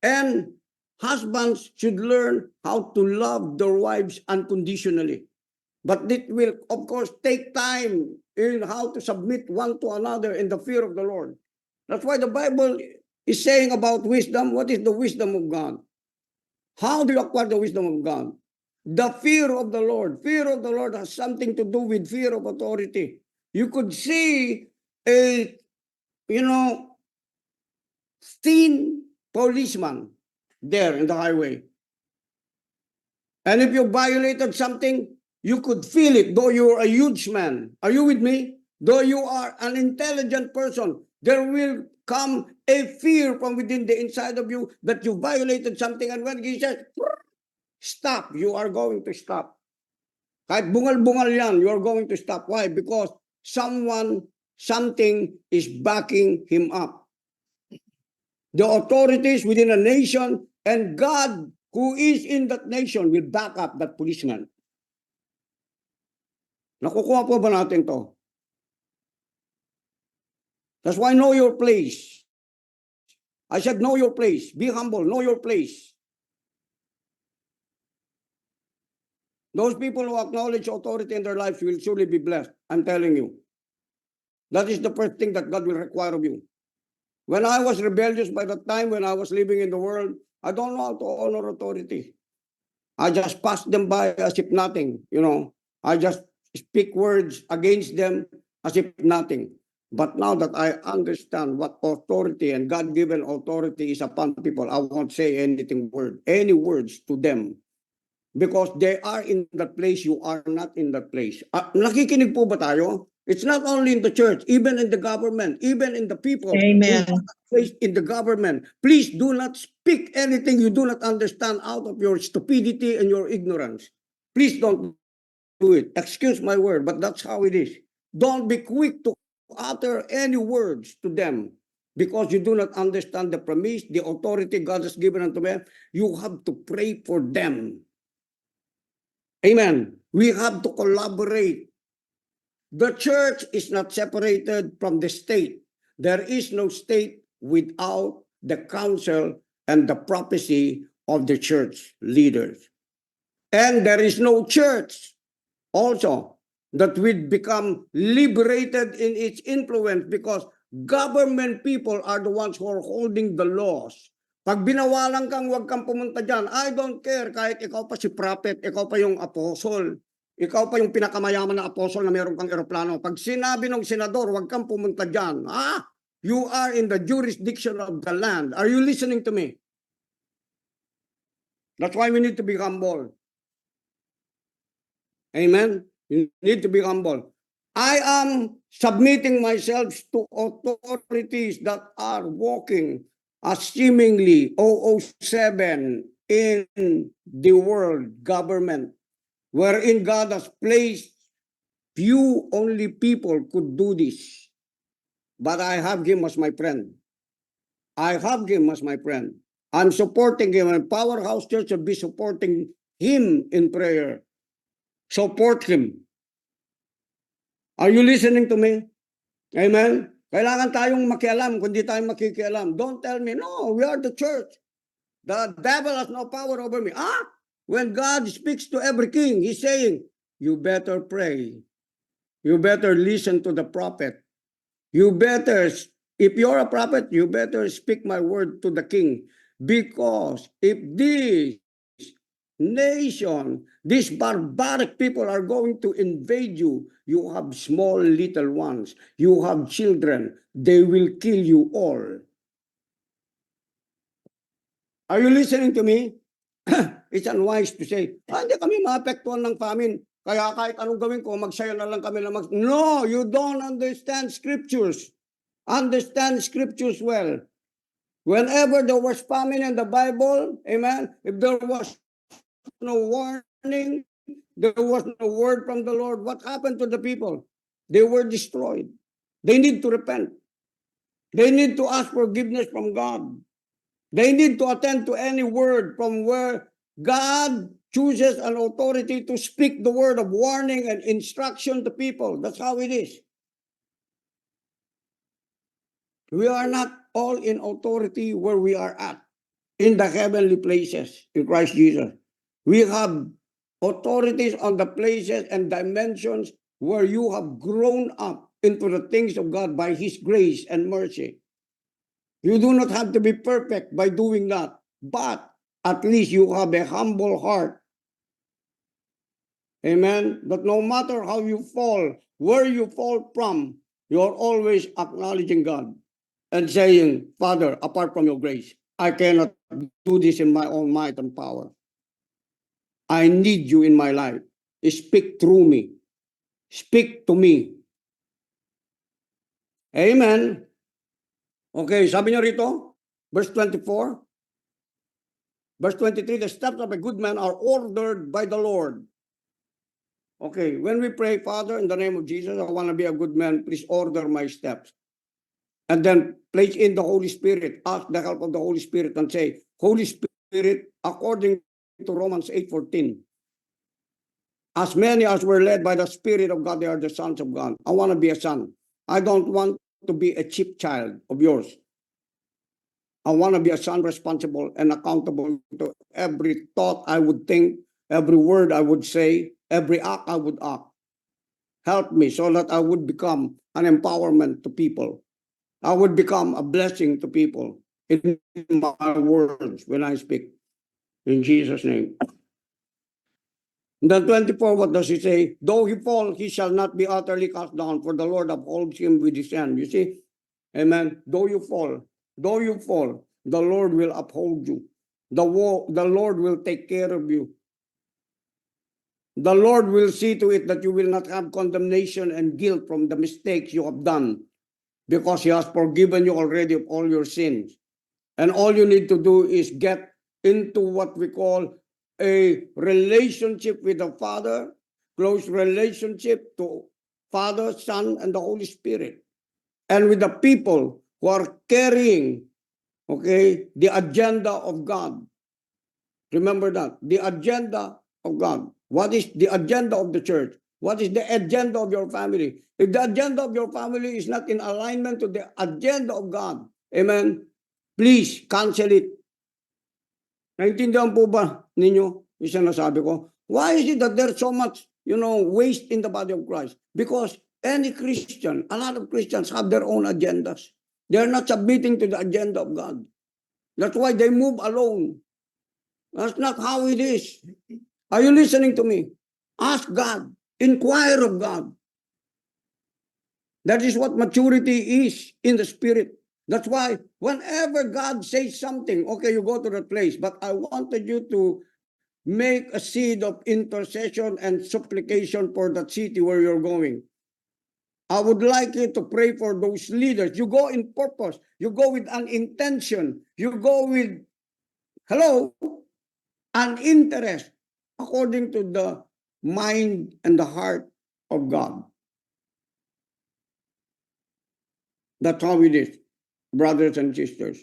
And husbands should learn how to love their wives unconditionally. But it will, of course, take time in how to submit one to another in the fear of the Lord. That's why the Bible is saying about wisdom. What is the wisdom of God? How do you acquire the wisdom of God? The fear of the Lord. Fear of the Lord has something to do with fear of authority. You could see a, thin policeman there in the highway. And if you violated something, you could feel it, though you're a huge man. Are you with me? Though you are an intelligent person, there will come a fear from within the inside of you that you violated something. And when he says, stop, you are going to stop. Kahit bungal-bungal yan, you are going to stop. Why? Because something is backing him up. The authorities within a nation and God who is in that nation will back up that policeman. Nakukuha po ba natin to? That's why know your place. I said know your place. Be humble. Know your place. Those people who acknowledge authority in their lives will surely be blessed. I'm telling you. That is the first thing that God will require of you. When I was rebellious by the time when I was living in the world, I don't know how to honor authority. I just pass them by as if nothing, I just speak words against them as if nothing. But now that I understand what authority and God-given authority is upon people, I won't say any words to them. Because they are in that place, you are not in that place. Nakikinig po ba tayo? It's not only in the church, even in the government, even in the people. Amen. In the government. Please do not speak anything you do not understand out of your stupidity and your ignorance. Please don't do it. Excuse my word, but that's how it is. Don't be quick to utter any words to them because you do not understand the premise, the authority God has given unto them. You have to pray for them. Amen. We have to collaborate. The church is not separated from the state. There is no state without the counsel and the prophecy of the church leaders. And there is no church also that will become liberated in its influence because government people are the ones who are holding the laws. Pag binawalan kang huwag kang pumunta dyan, I don't care kahit ikaw pa si prophet, ikaw pa yung apostle, ikaw pa yung pinakamayaman na apostle na meron kang eroplano. Pag sinabi ng senador, huwag kang pumunta dyan. You are in the jurisdiction of the land. Are you listening to me? That's why we need to be humble. Amen? You need to be humble. I am submitting myself to authorities that are walking as seemingly 007 in the world government, wherein God has placed few only people could do this. But I have him as my friend. I have him as my friend. I'm supporting him, and Powerhouse Church will be supporting him in prayer. Support him. Are you listening to me? Amen? Kailangan tayong makialam, kundi tayo makikialam. Don't tell me, no, we are the church. The devil has no power over me. When God speaks to every king, he's saying, you better pray. You better listen to the prophet. You better, if you're a prophet, you better speak my word to the king. Because if this nation, these barbaric people are going to invade you, you have small little ones, you have children, they will kill you all. Are you listening to me? It's unwise to say, hindi kami maapektuhan ng famine, kaya kahit anong gawin ko, magsayo na lang kami na No, you don't understand scriptures. Understand scriptures well. Whenever there was famine in the Bible, amen, if there was no warning, there was no word from the Lord, what happened to the people? They were destroyed. They need to repent. They need to ask forgiveness from God. They need to attend to any word from where God chooses an authority to speak the word of warning and instruction to people. That's how it is. We are not all in authority where we are at, in the heavenly places in Christ Jesus. We have authorities on the places and dimensions where you have grown up into the things of God by His grace and mercy. You do not have to be perfect by doing that, but at least you have a humble heart. Amen. But no matter how you fall, where you fall from, you're always acknowledging God and saying, Father, apart from your grace, I cannot do this in my own might and power. I need you in my life. Speak through me. Speak to me. Amen. Okay, sabi niyo rito, verse 24. Verse 23, the steps of a good man are ordered by the Lord. Okay, when we pray, Father, in the name of Jesus, I want to be a good man, please order my steps. And then place in the Holy Spirit, ask the help of the Holy Spirit and say, Holy Spirit, according to Romans 8:14, as many as were led by the Spirit of God, they are the sons of God. I want to be a son. I don't want to be a cheap child of yours. I want to be a son responsible and accountable to every thought I would think, every word I would say, every act I would act. Help me so that I would become an empowerment to people. I would become a blessing to people in my words when I speak. In Jesus' name. Then 24, what does he say? Though he fall, he shall not be utterly cast down, for the Lord upholds him with his hand. You see? Amen. Though you fall, the Lord will uphold you. The Lord will take care of you. the Lord will see to it that you will not have condemnation and guilt from the mistakes you have done, because He has forgiven you already of all your sins. And all you need to do is get into what we call a relationship with the Father, close relationship to Father, Son, and the Holy Spirit. And with the people who are carrying, okay, the agenda of God. Remember that, the agenda of God. What is the agenda of the church? What is the agenda of your family? If the agenda of your family is not in alignment to the agenda of God, amen, please cancel it. Naintindihan po ba ninyo yung sinasabi ko? Why is it that there's so much, waste in the body of Christ? Because any Christian, a lot of Christians have their own agendas. They're not submitting to the agenda of God. That's why they move alone. That's not how it is. Are you listening to me? Ask God. Inquire of God. That is what maturity is in the Spirit. That's why whenever God says something, okay, you go to that place, but I wanted you to make a seed of intercession and supplication for that city where you're going. I would like you to pray for those leaders. You go in purpose. You go with an intention. You go with, an interest according to the mind and the heart of God. That's how it is, brothers and sisters.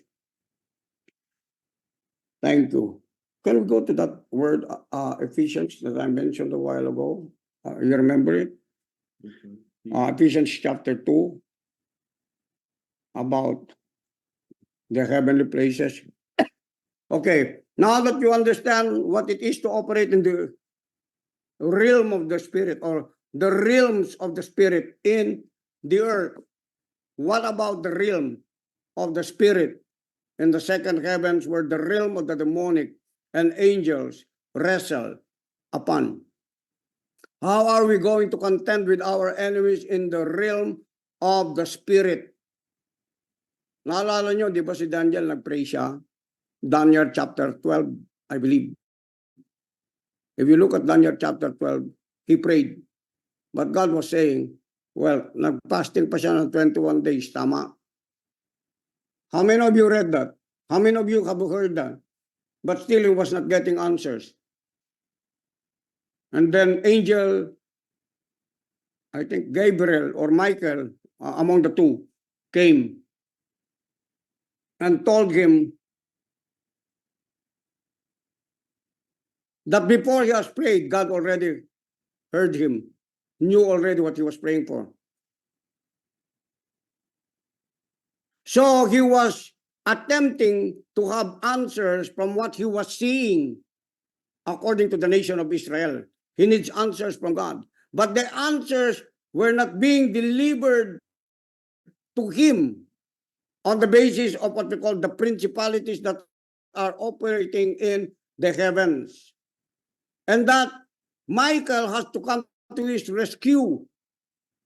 Thank you. Can we go to that word, Ephesians, that I mentioned a while ago? You remember it? Ephesians chapter 2, about the heavenly places. Okay, now that you understand what it is to operate in the realm of the Spirit, or the realms of the Spirit in the earth, what about the realm of the Spirit in the second heavens, where the realm of the demonic and angels wrestle upon? How are we going to contend with our enemies in the realm of the Spirit? Naalala nyo, di ba si Daniel nag-pray siya? Daniel chapter 12, I believe. If you look at Daniel chapter 12, he prayed. But God was saying, well, nag-fasting pa siya ng 21 days, tama? How many of you read that? How many of you have heard that? But still he was not getting answers. And then angel, I think Gabriel or Michael, among the two, came and told him that before he has prayed, God already heard him, knew already what he was praying for. So he was attempting to have answers from what he was seeing according to the nation of Israel. He needs answers from God. But the answers were not being delivered to him on the basis of what we call the principalities that are operating in the heavens. And that Michael has to come to his rescue,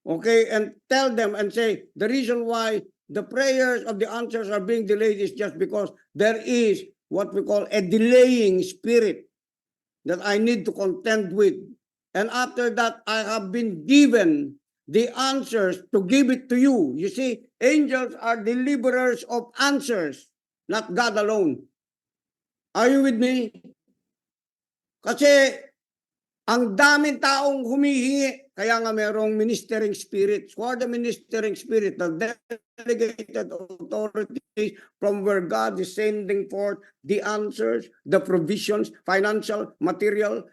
okay, and tell them and say, the reason why the prayers of the answers are being delayed is just because there is what we call a delaying spirit that I need to contend with. And after that, I have been given the answers to give it to you. You see, angels are deliverers of answers, not God alone. Are you with me? Kasi ang daming taong humihingi, kaya nga merong ministering spirits. Who are the ministering spirit? The delegated authorities from where God is sending forth the answers, the provisions, financial, material,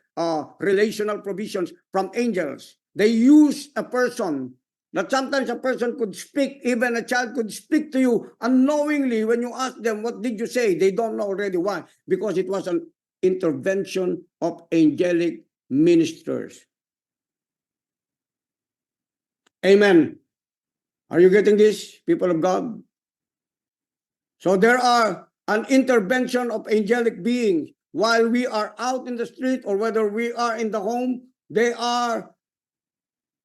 relational provisions from angels. They use a person, that sometimes a person could speak, even a child could speak to you unknowingly. When you ask them, what did you say? They don't know already why. Because it was an intervention of angelic ministers. Amen. Are you getting this, people of God? So there are an intervention of angelic beings while we are out in the street or whether we are in the home. They are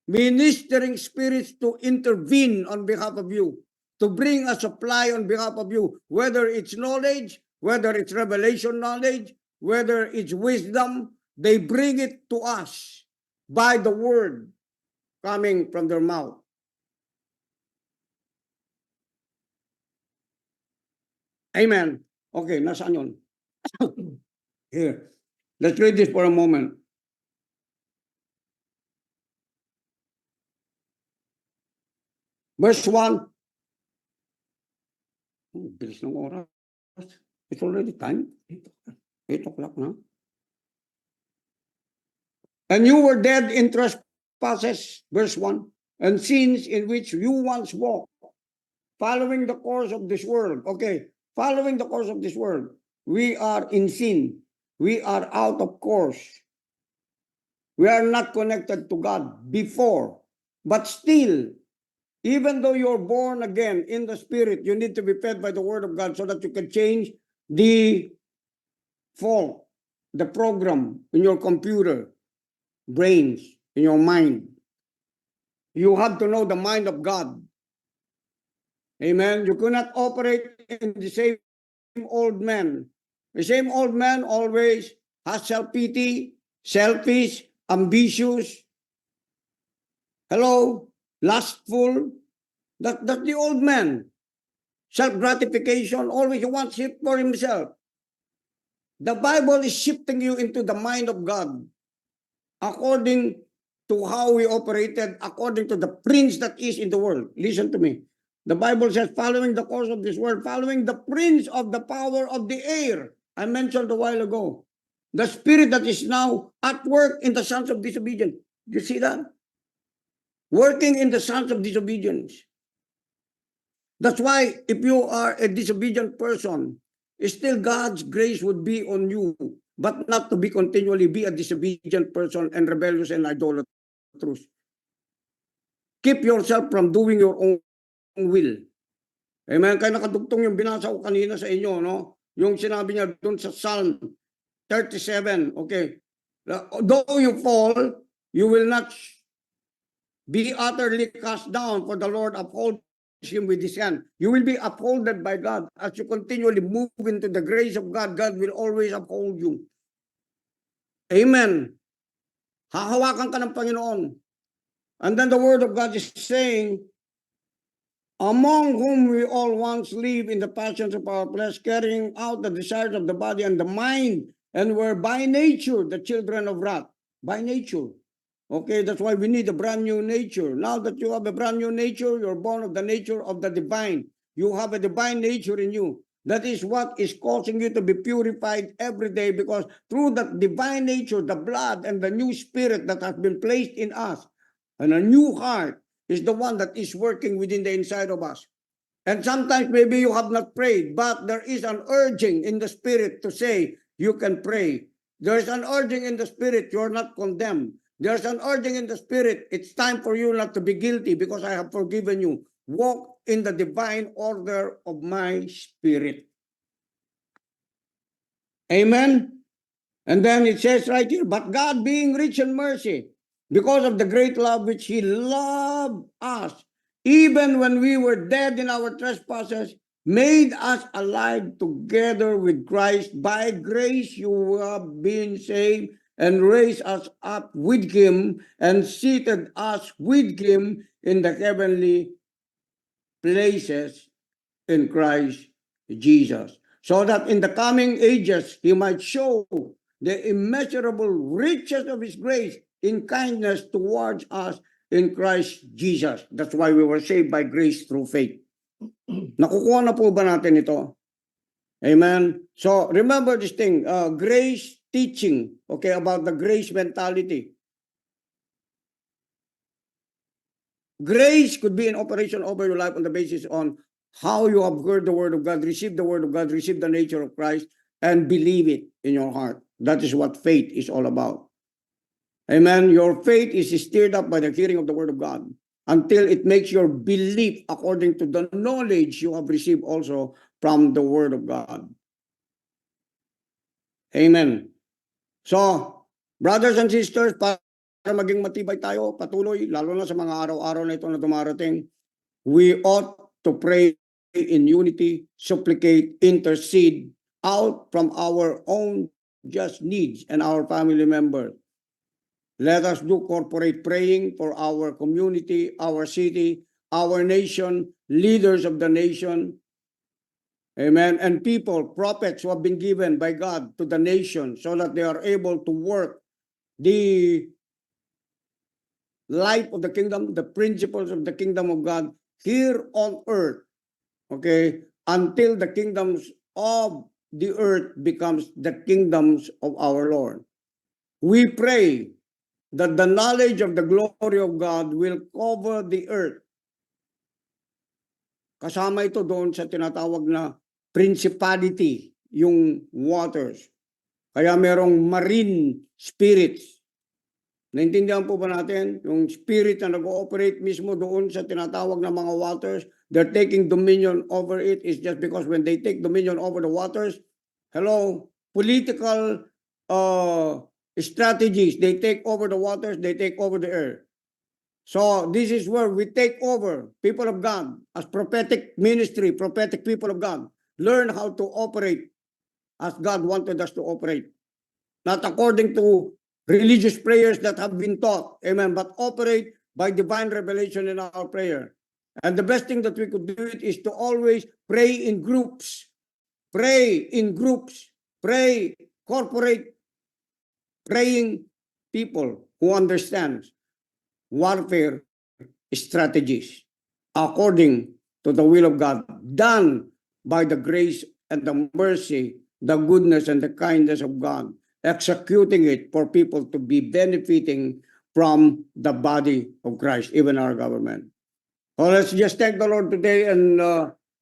ministering spirits to intervene on behalf of you, to bring a supply on behalf of you, whether it's knowledge, whether it's revelation knowledge, whether it's wisdom, they bring it to us by the word coming from their mouth. Amen. Okay, nasaan yun? Here. Let's read this for a moment. Verse 1. Oh, bilis ng oras. It's already time. 8 o'clock na. And you were dead in trespasses, verse 1, and sins in which you once walked, following the course of this world. Okay, following the course of this world. We are in sin. We are out of course. We are not connected to God before. But still, even though you're born again in the Spirit, you need to be fed by the Word of God so that you can change the fault, the program in your computer, brains, in your mind. You have to know the mind of God. Amen. You cannot operate in the same old man. The same old man always has self-pity, selfish, ambitious, lustful. That's the old man. Self-gratification, always he wants it for himself. The Bible is shifting you into the mind of God according to how we operated, according to the prince that is in the world. Listen to me. The Bible says, following the course of this world, following the prince of the power of the air. I mentioned a while ago. The spirit that is now at work in the sons of disobedience. You see that? Working in the sons of disobedience. That's why if you are a disobedient person, still God's grace would be on you, but not to be continually be a disobedient person and rebellious and idolatrous. Keep yourself from doing your own will. Amen. Kaya nakadugtong yung binasa ko kanina sa inyo, no? Yung sinabi niya doon sa Psalm 37, okay. Though you fall, you will not be utterly cast down, for the Lord upholds him with his hand. You will be upholded by God. As you continually move into the grace of God, God will always uphold you. Amen. Hahawakan ka ng Panginoon. And then the word of God is saying, among whom we all once lived in the passions of our flesh, carrying out the desires of the body and the mind, and were by nature the children of wrath. By nature. Okay, that's why we need a brand new nature. Now that you have a brand new nature, you're born of the nature of the divine. You have a divine nature in you. That is what is causing you to be purified every day, because through that divine nature, the blood and the new spirit that has been placed in us, and a new heart is the one that is working within the inside of us. And sometimes maybe you have not prayed, but there is an urging in the spirit to say, you can pray. There's an urging in the spirit, you're not condemned. There's an urging in the spirit, it's time for you not to be guilty because I have forgiven you. Walk in the divine order of my spirit. Amen? And then it says right here, but God being rich in mercy, because of the great love which he loved us, even when we were dead in our trespasses, made us alive together with Christ. By grace you have been saved, and raised us up with him, and seated us with him in the heavenly places in Christ Jesus, so that in the coming ages he might show the immeasurable riches of his grace in kindness towards us in Christ Jesus. That's why we were saved by grace through faith. Nakukuha na po ba natin ito? Amen. So remember this thing, grace teaching, okay, about the grace mentality. Grace could be in operation over your life on the basis on how you have heard the word of God, received the word of God, received the nature of Christ, and believe it in your heart. That is what faith is all about. Amen. Your faith is stirred up by the hearing of the word of God until it makes your belief according to the knowledge you have received also from the word of God. Amen. So, brothers and sisters, para maging matibay tayo, patuloy, lalo na sa mga araw-araw na ito na dumarating, we ought to pray in unity, supplicate, intercede out from our own just needs and our family members. Let us do corporate praying for our community, our city, our nation, leaders of the nation. Amen. And people, prophets who have been given by God to the nation so that they are able to work the life of the kingdom, the principles of the kingdom of God here on earth. Okay, until the kingdoms of the earth becomes the kingdoms of our Lord. We pray that the knowledge of the glory of God will cover the earth. Kasama ito doon sa tinatawag na principality, yung waters. Kaya merong marine spirits. Naintindihan po ba natin? Yung spirit na nag-ooperate mismo doon sa tinatawag na mga waters, they're taking dominion over it. Is just because when they take dominion over the waters, hello, political strategies, they take over the waters, they take over the air. So this is where we take over, people of God, as prophetic ministry, prophetic people of God, learn how to operate as God wanted us to operate. Not according to religious prayers that have been taught, amen, but operate by divine revelation in our prayer. And the best thing that we could do it is to always pray in groups, pray, corporate, praying people who understands warfare strategies according to the will of God, done by the grace and the mercy, the goodness and the kindness of God, executing it for people to be benefiting from the body of Christ, even our government. Well, let's just thank the Lord today and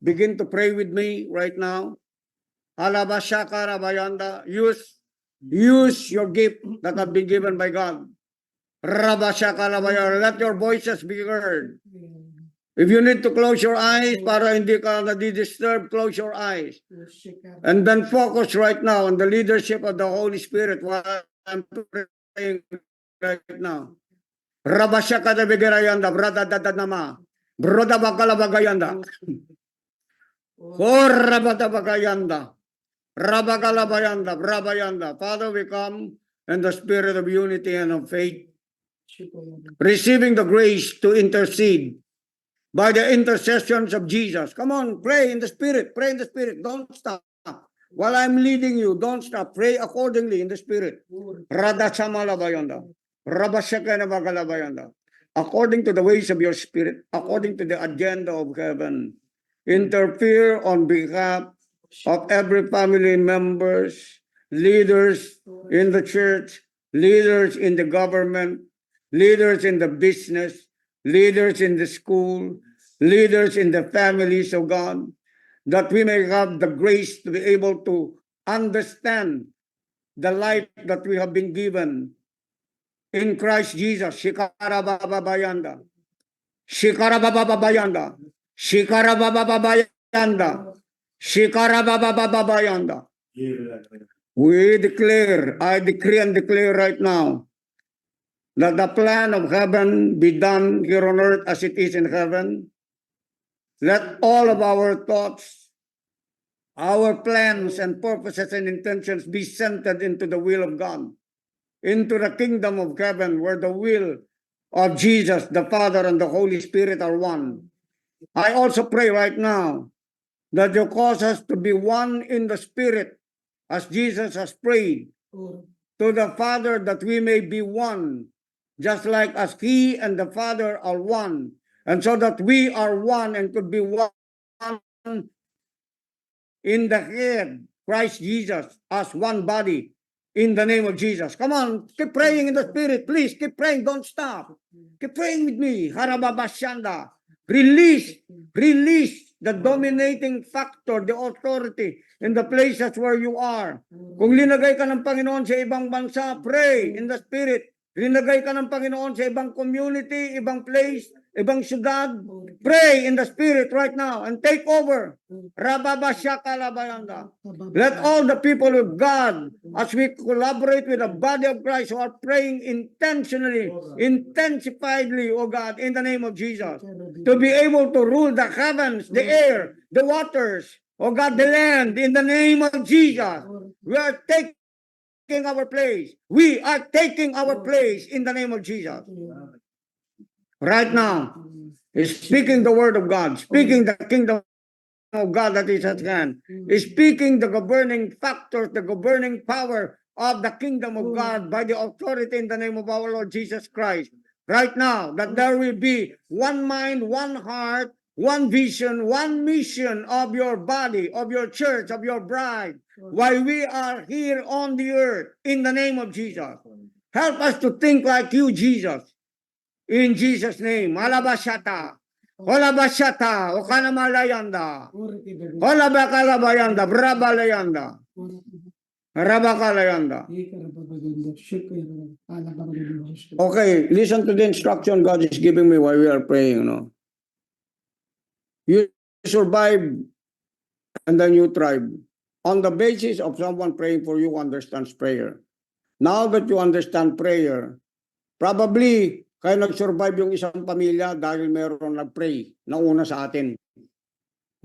begin to pray with me right now. Alabashaka Rabayanda, use your gift that have been given by God. Rabashaka Rabayanda, let your voices be heard. If you need to close your eyes para hindi ka nadi-disturb, close your eyes. And then focus right now on the leadership of the Holy Spirit while I'm praying right now. Rabashaka de Bigirayanda, Brada Dadanama, Broda Bakalabagayanda, Rabada Bagayanda, Rabagalabayanda, Brabayanda. Father, we come in the spirit of unity and of faith, receiving the grace to intercede by the intercessions of Jesus. Come on, pray in the Spirit. Pray in the Spirit. Don't stop. While I'm leading you, don't stop. Pray accordingly in the Spirit. Radachamalabayanda. Rabashakanabagalabayanda. According to the ways of your Spirit, according to the agenda of heaven, interfere on behalf of every family members, leaders in the church, leaders in the government, leaders in the business, leaders in the school, leaders in the families of God, that we may have the grace to be able to understand the life that we have been given in Christ Jesus. Shikarababayanda. Shikarababayanda. Shikarababayanda. Shikarababayanda. We declare, I decree and declare right now, that the plan of heaven be done here on earth as it is in heaven. Let all of our thoughts, our plans and purposes and intentions be centered into the will of God, into the kingdom of heaven where the will of Jesus, the Father and the Holy Spirit are one. I also pray right now that you cause us to be one in the Spirit as Jesus has prayed to the Father, that we may be one, just like as He and the Father are one, and so that we are one and could be one in the head, Christ Jesus, as one body, in the name of Jesus. Come on, keep praying in the Spirit, please. Keep praying, don't stop. Keep praying with me. Harababashanda. Release the dominating factor, the authority in the places where you are. Kung linagay ka ng Panginoon sa ibang bansa, pray in the Spirit. Linagay ka ng Panginoon sa ibang community, ibang place, ibang syudad, pray in the Spirit right now and take over. Rababashakalabayanda. Let all the people of God, as we collaborate with the body of Christ who are praying intentionally, intensifiedly, oh God, in the name of Jesus, to be able to rule the heavens, the air, the waters, oh God, the land, in the name of Jesus. We are taking taking our place. We are taking our place in the name of Jesus. Right now, speaking the word of God, speaking the kingdom of God that is at hand, speaking the governing factors, the governing power of the kingdom of God by the authority in the name of our Lord Jesus Christ. Right now, that there will be one mind, one heart, one vision, one mission of your body, of your church, of your bride, while we are here on the earth in the name of Jesus. Help us to think like you, Jesus. In Jesus' name, Alabashata, Olabashata, Okanamalayanda, Olabakalabayanda, Brabalayanda, Rabakalayanda. Okay, listen to the instruction God is giving me while we are praying. No? You survive and then you thrive. On the basis of someone praying for you who understands prayer. Now that you understand prayer, probably kaya nag-survive yung isang pamilya dahil meron nag-pray na una sa atin.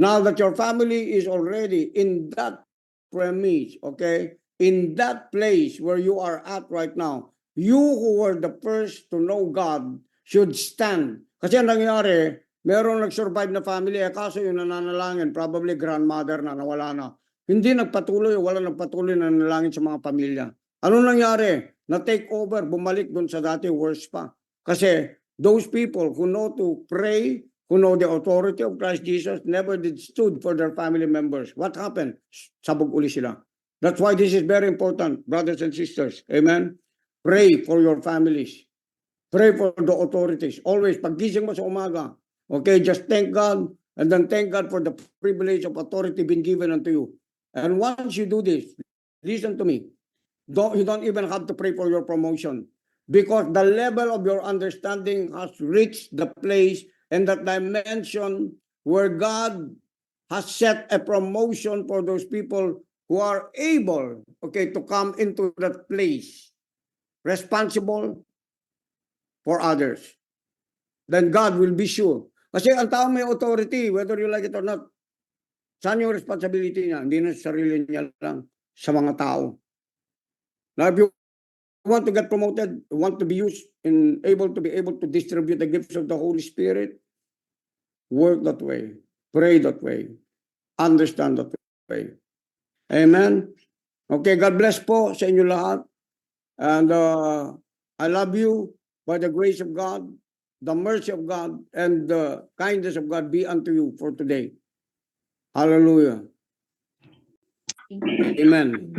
Now that your family is already in that premise, okay, in that place where you are at right now, you who were the first to know God should stand. Kasi ang nangyari, meron nag-survive na family, kaso yung nananalangin, probably grandmother na nawala na. Hindi nagpatuloy, wala nagpatuloy na nanalangin sa mga pamilya. Ano nangyari? Na-take over, bumalik dun sa dati, worse pa. Kasi those people who know to pray, who know the authority of Christ Jesus, never did stood for their family members. What happened? Sabog uli sila. That's why this is very important, brothers and sisters. Amen? Pray for your families. Pray for the authorities. Always, paggising mo sa umaga, okay, just thank God, and then thank God for the privilege of authority being given unto you. And once you do this, listen to me, you don't even have to pray for your promotion, because the level of your understanding has reached the place and that dimension where God has set a promotion for those people who are able, okay, to come into that place, responsible for others. Then God will be sure. Kasi ang tao may authority, whether you like it or not. Saan yung responsibility niya? Hindi na sa sarili niya lang, sa mga tao. Now, if you want to get promoted, want to be used and able to distribute the gifts of the Holy Spirit, work that way, pray that way, understand that way. Amen? Okay, God bless po sa inyo lahat. And I love you by the grace of God, the mercy of God, and the kindness of God be unto you for today. Hallelujah. Amen.